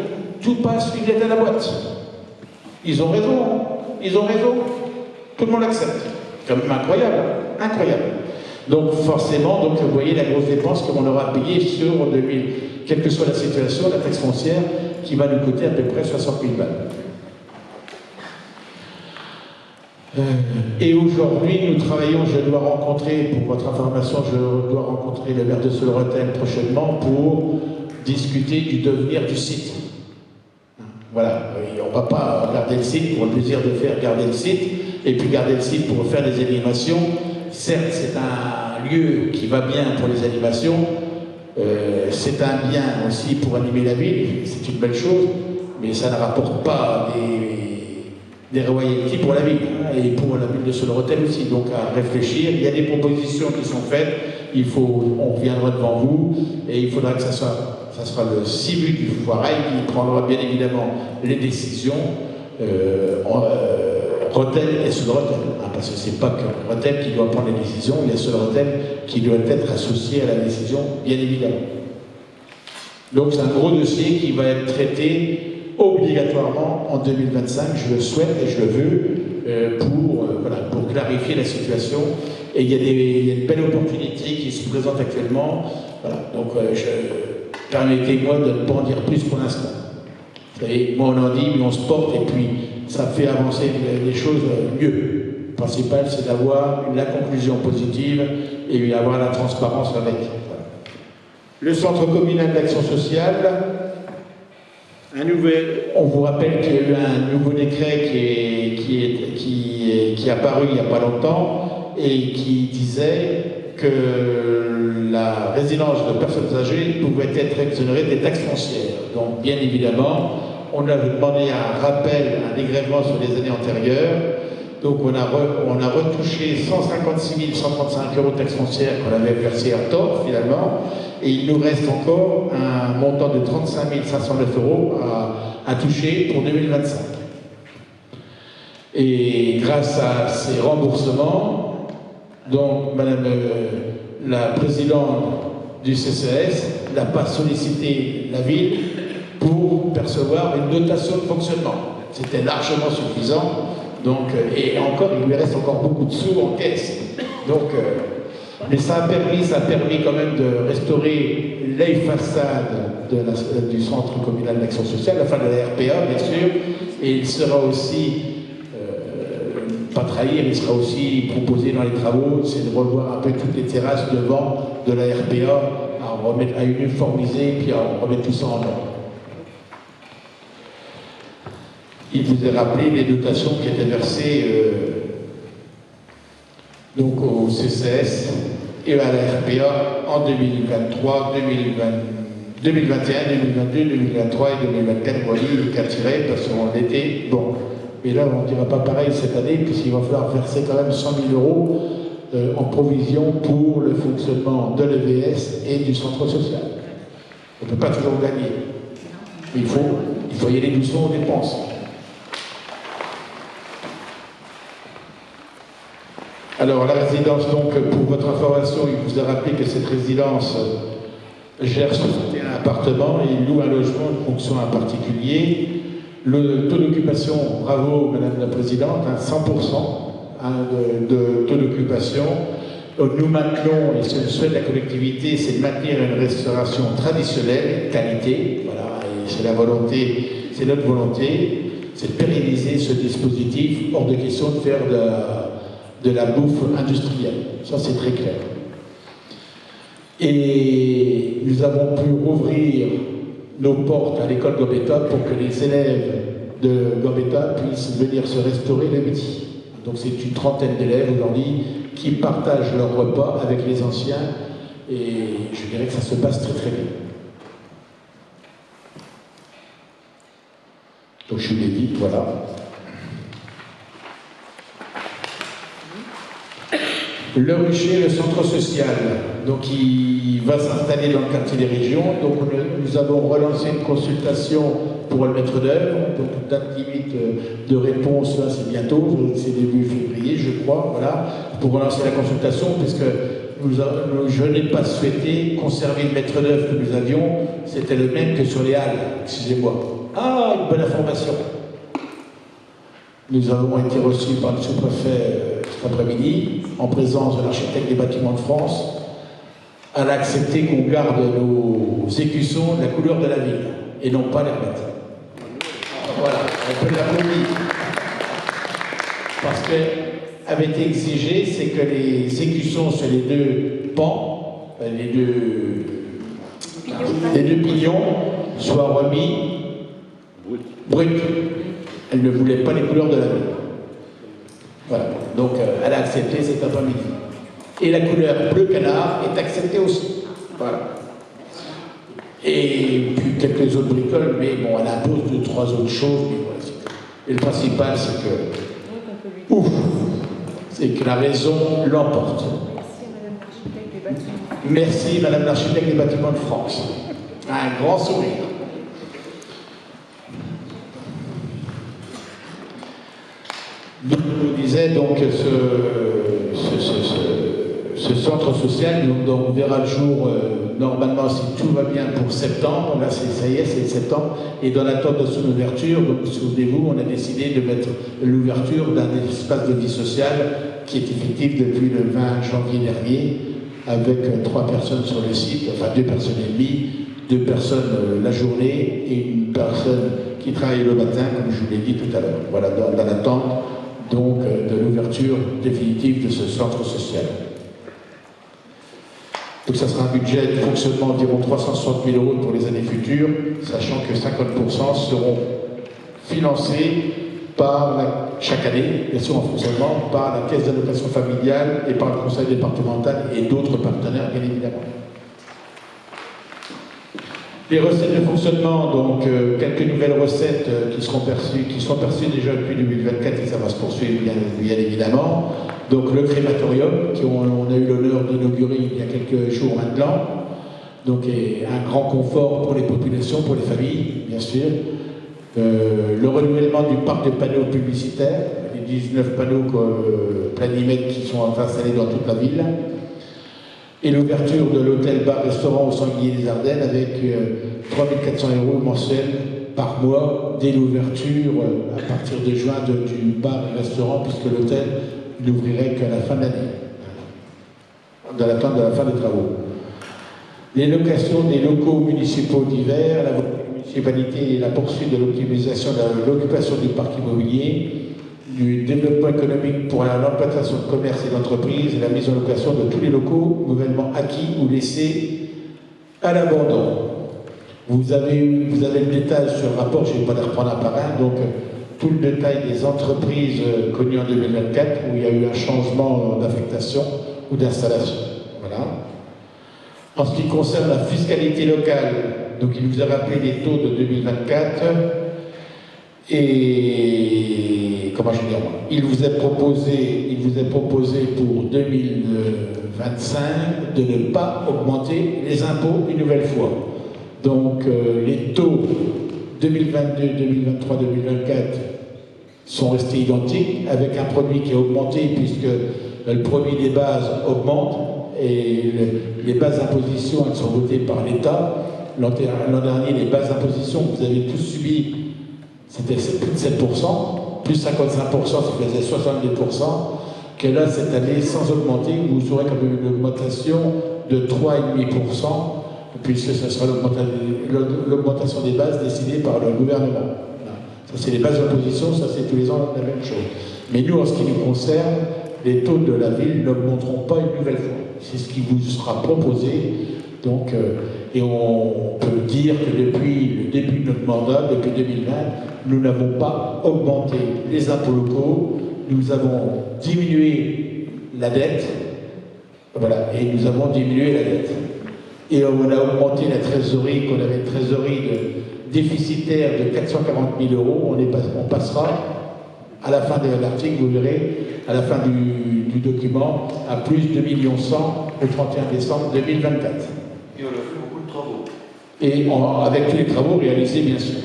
Tout passe filet à la boîte. Ils ont raison, ils ont raison. Tout le monde accepte. C'est quand même incroyable, incroyable. Donc forcément, donc, vous voyez la grosse dépense qu'on aura payée sur 2000, quelle que soit la situation, la taxe foncière, qui va nous coûter à peu près 60 000 balles. Et aujourd'hui, nous travaillons, je dois rencontrer, pour votre information, je dois rencontrer le maire de Soleurethel prochainement pour discuter du devenir du site. Voilà, on ne va pas garder le site pour le plaisir de faire garder le site, et puis garder le site pour faire des animations. Certes, c'est un lieu qui va bien pour les animations, c'est un bien aussi pour animer la ville, c'est une belle chose, mais ça ne rapporte pas des royalties pour la ville, hein, et pour la ville de Soleurethel aussi. Donc à réfléchir, il y a des propositions qui sont faites, on reviendra devant vous, et il faudra que ça sera le CIVU du foirail qui prendra bien évidemment les décisions. Rethel et Sud-Rethel, hein, parce que c'est pas que Rethel qui doit prendre les décisions, il y a Sud-Rethel qui doit être associé à la décision, bien évidemment. Donc c'est un gros dossier qui va être traité obligatoirement en 2025, je le souhaite et je le veux, pour clarifier la situation. Et il y a une belle opportunité qui se présente actuellement. Voilà. Donc permettez-moi de ne pas en dire plus pour l'instant. Vous savez, moi on en dit, mais on se porte et puis ça fait avancer les choses mieux. Le principal, c'est d'avoir la conclusion positive et d'avoir la transparence avec. Voilà. Le Centre communal d'action sociale, on vous rappelle qu'il y a eu un nouveau décret qui est apparu il n'y a pas longtemps et qui disait que la résidence de personnes âgées pouvait être exonérée des taxes foncières. Donc, bien évidemment, on avait demandé un rappel, un dégrèvement sur les années antérieures. Donc, on a retouché 156 135 € de taxes foncières qu'on avait versé à tort, finalement. Et il nous reste encore un montant de 35 509 € à toucher pour 2025. Et grâce à ces remboursements, donc Madame la présidente du CCS n'a pas sollicité la ville pour percevoir une dotation de fonctionnement. C'était largement suffisant. Donc, et encore, il lui reste encore beaucoup de sous en caisse. Donc, mais ça a permis quand même de restaurer les façades du Centre communal d'action sociale, enfin de la RPA, bien sûr, et il sera aussi, pas trahir, il sera aussi proposé dans les travaux, c'est de revoir un peu toutes les terrasses devant de la RPA, à uniformiser, puis à remettre tout ça en ordre. Il vous a rappelé les dotations qui étaient versées donc au CCS et à la RPA en 2023, 2021, 2022, 2023 et 2024. Vous voyez, il y a qu'à tirer parce qu'on était bon. Mais là, on ne dira pas pareil cette année, puisqu'il va falloir verser quand même 100 000 € en provision pour le fonctionnement de l'EVS et du centre social. On ne peut pas toujours gagner. Il faut y aller doucement aux dépenses. Alors, la résidence, donc, pour votre information, il vous a rappelé que cette résidence gère 61 appartements et il loue un logement de fonction à un particulier. Le taux d'occupation, bravo Madame la Présidente, 100% de taux d'occupation. Nous maintenons, et ce que souhaite la collectivité, c'est de maintenir une restauration traditionnelle, qualité, voilà, et c'est la volonté, c'est notre volonté, c'est de pérenniser ce dispositif, hors de question de faire de la bouffe industrielle. Ça, c'est très clair. Et nous avons pu rouvrir nos portes à l'école Gambetta pour que les élèves de Gambetta puissent venir se restaurer le midi. Donc c'est une trentaine d'élèves aujourd'hui qui partagent leur repas avec les anciens et je dirais que ça se passe très très bien. Donc je vous l'ai dit, voilà. Le Rucher, le centre social, donc il va s'installer dans le quartier des régions. Donc nous avons relancé une consultation pour le maître d'œuvre. Donc date limite de réponse, là c'est bientôt, c'est début février je crois, voilà, pour relancer la consultation, puisque je n'ai pas souhaité conserver le maître d'œuvre que nous avions, c'était le même que sur les Halles, excusez-moi. Ah, une bonne information. Nous avons été reçus par le sous-préfet cet après-midi, en présence de l'architecte des bâtiments de France. Elle a accepté qu'on garde nos écussons de la couleur de la ville, et non pas les remettre. Voilà, on peut l'applaudir. Parce qu'elle avait été exigée, c'est que les écussons sur les deux pans, les deux pignons, soient remis bruts. Elle ne voulait pas les couleurs de la ville. Voilà, donc elle a accepté cet après-midi. Et la couleur bleu canard est acceptée aussi. Voilà. Et puis quelques autres bricoles, mais bon, elle impose 2 ou 3 autres choses. Mais voilà, et le principal, c'est que, c'est que la raison l'emporte. Merci Madame l'architecte des bâtiments de France. Un grand sourire. Donc, disais, donc, ce centre social donc, verra le jour, normalement, si tout va bien, pour septembre. Là, ça y est, c'est septembre. Et dans l'attente de son ouverture, donc, souvenez-vous, on a décidé de mettre l'ouverture d'un espace de vie sociale qui est effectif depuis le 20 janvier dernier, avec 3 personnes sur le site, enfin 2 personnes et demie, 2 personnes la journée et une personne qui travaille le matin, comme je vous l'ai dit tout à l'heure. Voilà, dans l'attente donc de l'ouverture définitive de ce centre social. Donc ça sera un budget de fonctionnement d'environ 360 000 € pour les années futures, sachant que 50% seront financés par chaque année, bien sûr en fonctionnement, par la caisse d'allocation familiale et par le conseil départemental et d'autres partenaires, bien évidemment. Les recettes de fonctionnement, donc quelques nouvelles recettes qui seront perçues déjà depuis 2024 et ça va se poursuivre bien évidemment. Donc le crématorium, qu'on a eu l'honneur d'inaugurer il y a quelques jours maintenant, donc est un grand confort pour les populations, pour les familles, bien sûr. Le renouvellement du parc de panneaux publicitaires, les 19 panneaux planimètres qui sont installés dans toute la ville. Et l'ouverture de l'hôtel-bar-restaurant au Sanglier des Ardennes avec 3 400 € mensuels par mois dès l'ouverture à partir de juin du bar et restaurant, puisque l'hôtel n'ouvrirait qu'à la fin de l'année, dans l'attente de la fin des travaux. Les locations des locaux municipaux d'hiver, la municipalité et la poursuite de l'optimisation de l'occupation du parc immobilier, du développement économique pour l'implantation de commerce et d'entreprise et la mise en location de tous les locaux nouvellement acquis ou laissés à l'abandon. Vous avez le détail sur le rapport, je ne vais pas les reprendre un par un, donc tout le détail des entreprises connues en 2024 où il y a eu un changement d'affectation ou d'installation. Voilà. En ce qui concerne la fiscalité locale, donc il vous a rappelé les taux de 2024 et comment je vais dire, il vous est proposé pour 2025 de ne pas augmenter les impôts une nouvelle fois. Donc les taux 2022, 2023, 2024 sont restés identiques avec un produit qui a augmenté puisque le produit des bases augmente et les bases d'imposition elles sont votées par l'État. L'an dernier, les bases d'imposition que vous avez tous subies, c'était plus de 7%, plus 55%, ça faisait 70%, que là, cette année, sans augmenter, vous aurez quand même une augmentation de 3,5%, puisque ce sera l'augmentation des bases décidée par le gouvernement. Ça, c'est les bases d'imposition, ça, c'est tous les ans la même chose. Mais nous, en ce qui nous concerne, les taux de la ville n'augmenteront pas une nouvelle fois. C'est ce qui vous sera proposé. Donc, et on peut dire que depuis le début de notre mandat, depuis 2020, nous n'avons pas augmenté les impôts locaux, nous avons diminué la dette, voilà, et nous avons diminué la dette. Et on a augmenté la trésorerie, qu'on avait une trésorerie déficitaire de 440 000 €, on passera, à la fin de l'article, vous verrez, à la fin du document, à plus de 2,1 millions le 31 décembre 2024. Et on a fait beaucoup de travaux. Et avec tous les travaux réalisés, bien sûr.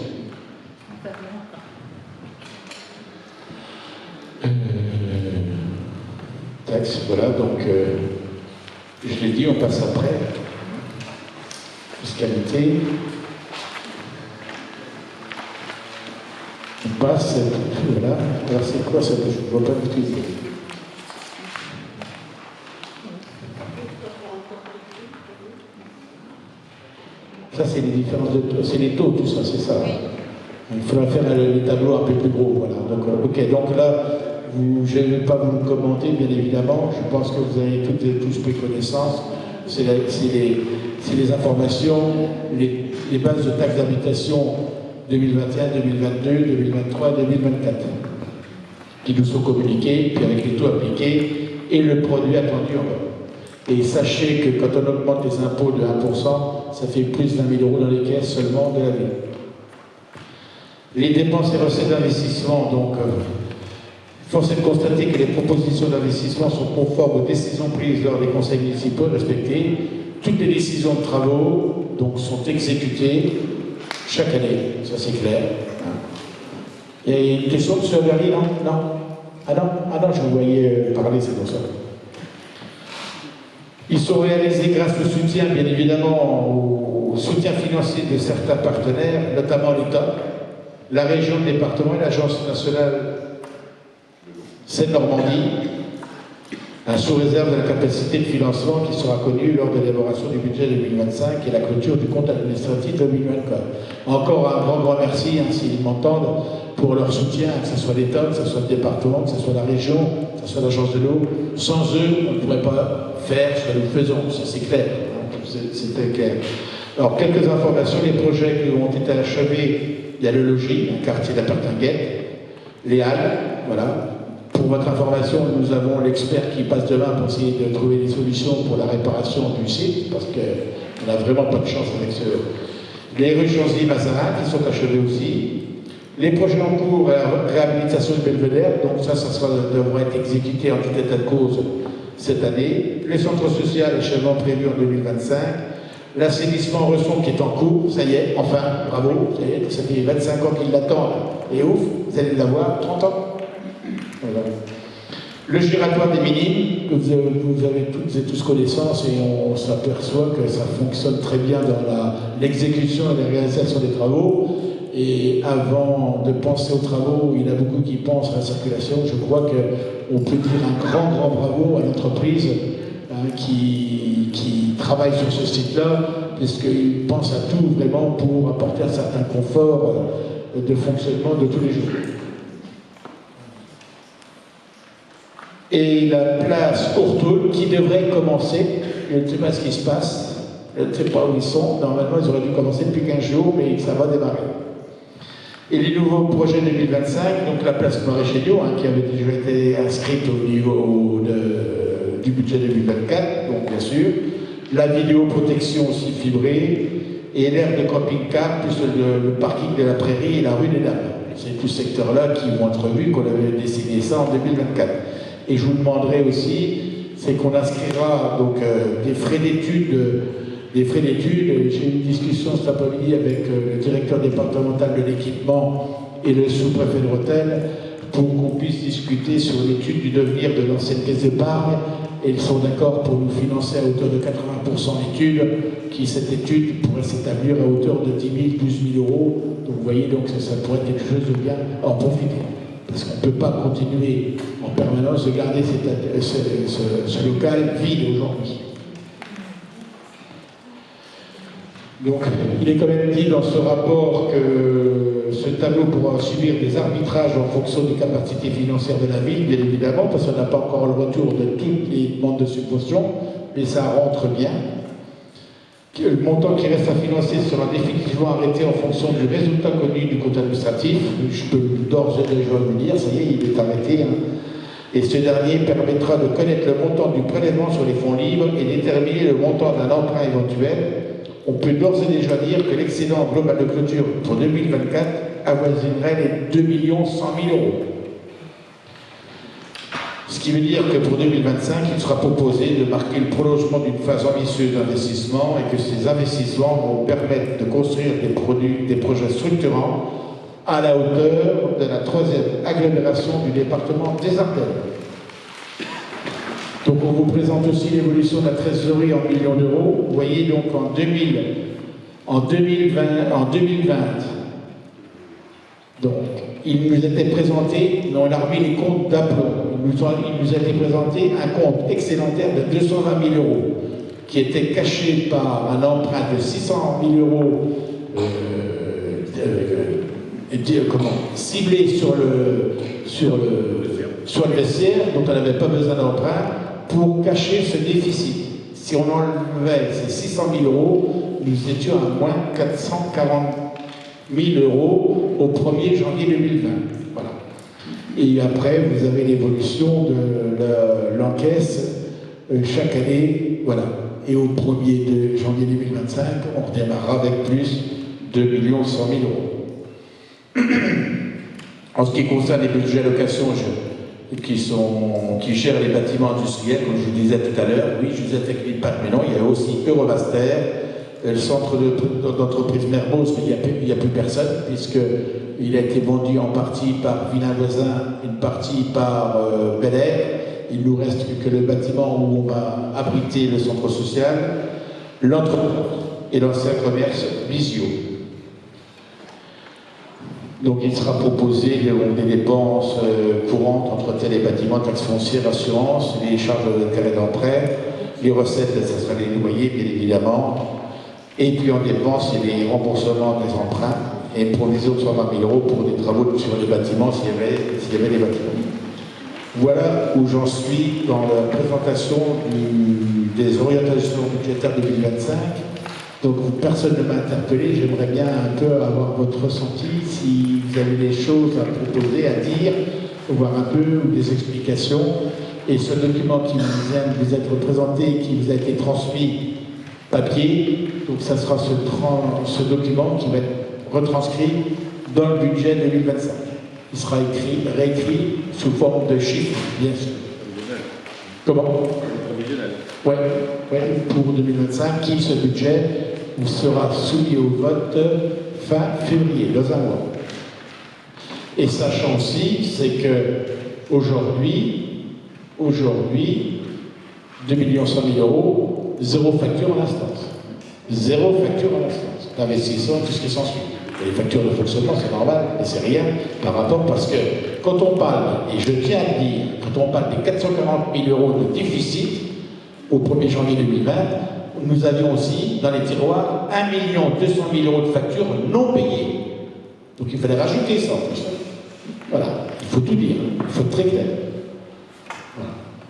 Taxe, voilà, donc, je l'ai dit, on passe après. Fiscalité. On passe, voilà. Alors c'est quoi ça? Je ne vois pas l'utiliser. Ça, c'est les différences de taux, c'est les taux, tout ça, c'est ça. Il faudra faire les tableaux un peu plus gros, voilà. Donc, ok, donc là, je ne vais pas vous le commenter, bien évidemment. Je pense que vous avez toutes et tous pris connaissance. C'est les informations, les bases de taxes d'habitation 2021, 2022, 2023, 2024, qui nous sont communiquées, puis avec les taux appliqués et le produit attendu encore. Et sachez que quand on augmente les impôts de 1%, ça fait plus de 20 000 € dans les caisses seulement de la ville. Les dépenses et recettes d'investissement, donc, force est de constater que les propositions d'investissement sont conformes aux décisions prises lors des conseils municipaux respectés. Toutes les décisions de travaux donc, sont exécutées chaque année, ça c'est clair. Il y a une question de M. Verly, non? Non? non, je vous voyais parler, c'est pour ça. Ils sont réalisés grâce au soutien, bien évidemment, au soutien financier de certains partenaires, notamment l'État, la région, le département et l'Agence nationale Seine-Normandie, sous réserve de la capacité de financement qui sera connue lors de l'élaboration du budget 2025 et la clôture du compte administratif 2024. Encore un grand merci, s'ils m'entendent, pour leur soutien, que ce soit l'État, que ce soit le département, que ce soit la région, que ce soit l'Agence de l'eau. Sans eux, on ne pourrait pas faire ce que nous faisons, ça c'est clair, c'était clair. Alors, quelques informations, les projets qui ont été achevés, il y a le logis, un quartier d'Apertinguette, les Halles, voilà. Pour votre information, nous avons l'expert qui passe demain pour essayer de trouver des solutions pour la réparation du site, parce qu'on n'a vraiment pas de chance avec ce... Les rues Chanzy-Mazarin qui sont achevées aussi. Les projets en cours, réhabilitation de Belvédère, donc ça devra être exécuté en tout état de cause cette année. Les centres sociaux, achèvement prévu en 2025. L'assainissement Resson qui est en cours, ça y est, enfin, bravo, ça fait 25 ans qu'ils l'attendent, et ouf, vous allez l'avoir, 30 ans. Voilà. Le giratoire des minimes, que vous avez toutes et tous connaissance, et on s'aperçoit que ça fonctionne très bien dans l'exécution et la réalisation des travaux. Et avant de penser aux travaux, il y en a beaucoup qui pensent à la circulation. Je crois qu'on peut dire un grand bravo à l'entreprise qui travaille sur ce site-là, puisqu'il pense à tout vraiment pour apporter un certain confort de fonctionnement de tous les jours. Et la place Ortol qui devrait commencer, je ne sais pas ce qui se passe, je ne sais pas où ils sont, normalement ils auraient dû commencer depuis 15 jours, mais ça va démarrer. Et les nouveaux projets 2025, donc la place Maréchal, qui avait déjà été inscrite au niveau du budget 2024, donc bien sûr, la vidéoprotection aussi fibrée, et l'aire de camping-car, plus le parking de la Prairie et la rue des Dames. C'est tous ces secteurs-là qui vont être vus, qu'on avait décidé ça en 2024. Et je vous demanderai aussi, c'est qu'on inscrira donc des frais d'études. J'ai eu une discussion cet après-midi avec le directeur départemental de l'équipement et le sous-préfet de Rethel pour qu'on puisse discuter sur l'étude du devenir de l'ancienne caisse d'épargne. Et ils sont d'accord pour nous financer à hauteur de 80% d'études, cette étude pourrait s'établir à hauteur de 10 000, 12 000 euros. Donc vous voyez, donc ça pourrait être quelque chose de bien en profiter. Parce qu'on ne peut pas continuer en permanence de garder ce local vide aujourd'hui. Donc, il est quand même dit dans ce rapport que ce tableau pourra subir des arbitrages en fonction des capacités financières de la ville, bien évidemment, parce qu'on n'a pas encore le retour de toutes les demandes de subvention, mais ça rentre bien. Le montant qui reste à financer sera définitivement arrêté en fonction du résultat connu du compte administratif. Je peux d'ores et déjà vous dire, ça y est, il est arrêté. Et ce dernier permettra de connaître le montant du prélèvement sur les fonds libres et déterminer le montant d'un emprunt éventuel. On peut d'ores et déjà dire que l'excédent global de clôture pour 2024 avoisinerait les 2 100 000 euros. Ce qui veut dire que pour 2025, il sera proposé de marquer le prolongement d'une phase ambitieuse d'investissement et que ces investissements vont permettre de construire des projets structurants à la hauteur de la 3e agglomération du département des Ardennes. Donc on vous présente aussi l'évolution de la trésorerie en millions d'euros. Vous voyez donc en 2020, donc il nous était présenté, mais on a remis les comptes d'aplomb. Il nous a été présenté un compte excédentaire de 220 000 euros, qui était caché par un emprunt de 600 000 euros ciblé sur le vestiaire, dont on n'avait pas besoin d'emprunt, pour cacher ce déficit. Si on enlevait ces 600 000 euros, nous étions à moins 440 000 euros au 1er janvier 2020. Voilà. Et après, vous avez l'évolution de l'encaisse chaque année. Voilà. Et au 1er janvier 2025, on redémarrera avec plus de 2 100 000 euros. En ce qui concerne les budgets location, qui gèrent les bâtiments industriels, comme je vous disais tout à l'heure, oui, je vous ai fait mais non, il y a aussi Euromaster le centre d'entreprise Mermoz, mais il n'y a plus personne, puisqu'il a été vendu en partie par Villain Voisin, une partie par Bel Air. Il nous reste que le bâtiment où on va abriter le centre social, l'entrepôt et l'ancien commerce Visio. Donc il sera proposé des dépenses courantes, entretien des bâtiments, taxes foncières, assurances, les charges d'intérêt d'emprunt, les recettes, ça sera les loyers bien évidemment, et puis en dépenses, il y a les remboursements des emprunts et une provision de 120 000 € pour des travaux sur les bâtiments s'il y avait des bâtiments. Voilà où j'en suis dans la présentation des orientations budgétaires 2025. Donc personne ne m'a interpellé, j'aimerais bien un peu avoir votre ressenti, si vous avez des choses à proposer, à dire, voir un peu, ou des explications. Et ce document qui vient de vous être présenté, qui vous a été transmis papier, donc ça sera ce document qui va être retranscrit dans le budget 2025. Il sera réécrit sous forme de chiffres, bien sûr. Comment? Oui, pour 2025, ce budget sera soumis au vote fin février, dans un mois. Et sachant aussi, c'est que aujourd'hui, 2 100 000 €, zéro facture en instance. Zéro facture en instance. D'investissement, tout ce qui s'ensuit. Les factures de fonctionnement, c'est normal, mais c'est rien par rapport, parce que quand on parle, et je tiens à le dire, quand on parle des 440 000 € de déficit au 1er janvier 2020, nous avions aussi dans les tiroirs 1 200 000 € de factures non payées. Donc il fallait rajouter ça en plus. Voilà, il faut tout dire, il faut être très clair.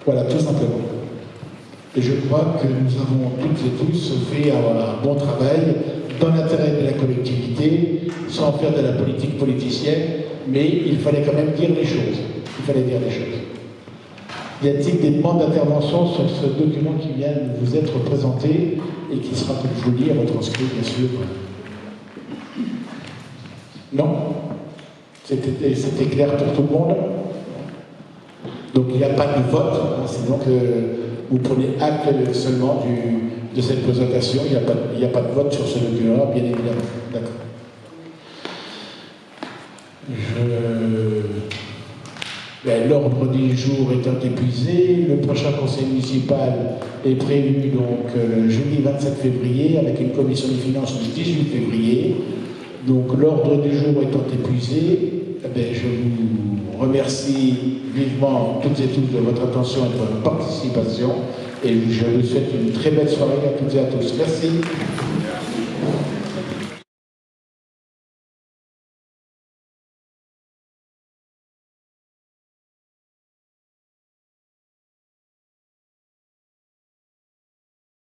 Voilà, tout simplement. Et je crois que nous avons toutes et tous fait un bon travail dans l'intérêt de la collectivité, sans faire de la politique politicienne, mais il fallait quand même dire les choses. Il fallait dire les choses. Y a-t-il des demandes d'intervention sur ce document qui vient de vous être présenté et qui sera, comme je vous le dis, retranscrit, bien sûr? Non? C'était clair pour tout le monde? Donc il n'y a pas de vote, hein, c'est donc vous prenez acte seulement de cette présentation, il n'y a pas de vote sur ce document-là, bien évidemment. D'accord. L'ordre du jour étant épuisé, le prochain conseil municipal est prévu donc le jeudi 27 février avec une commission des finances le 18 février. Donc l'ordre du jour étant épuisé, je vous remercie vivement toutes et tous de votre attention et de votre participation et je vous souhaite une très belle soirée à toutes et à tous. Merci.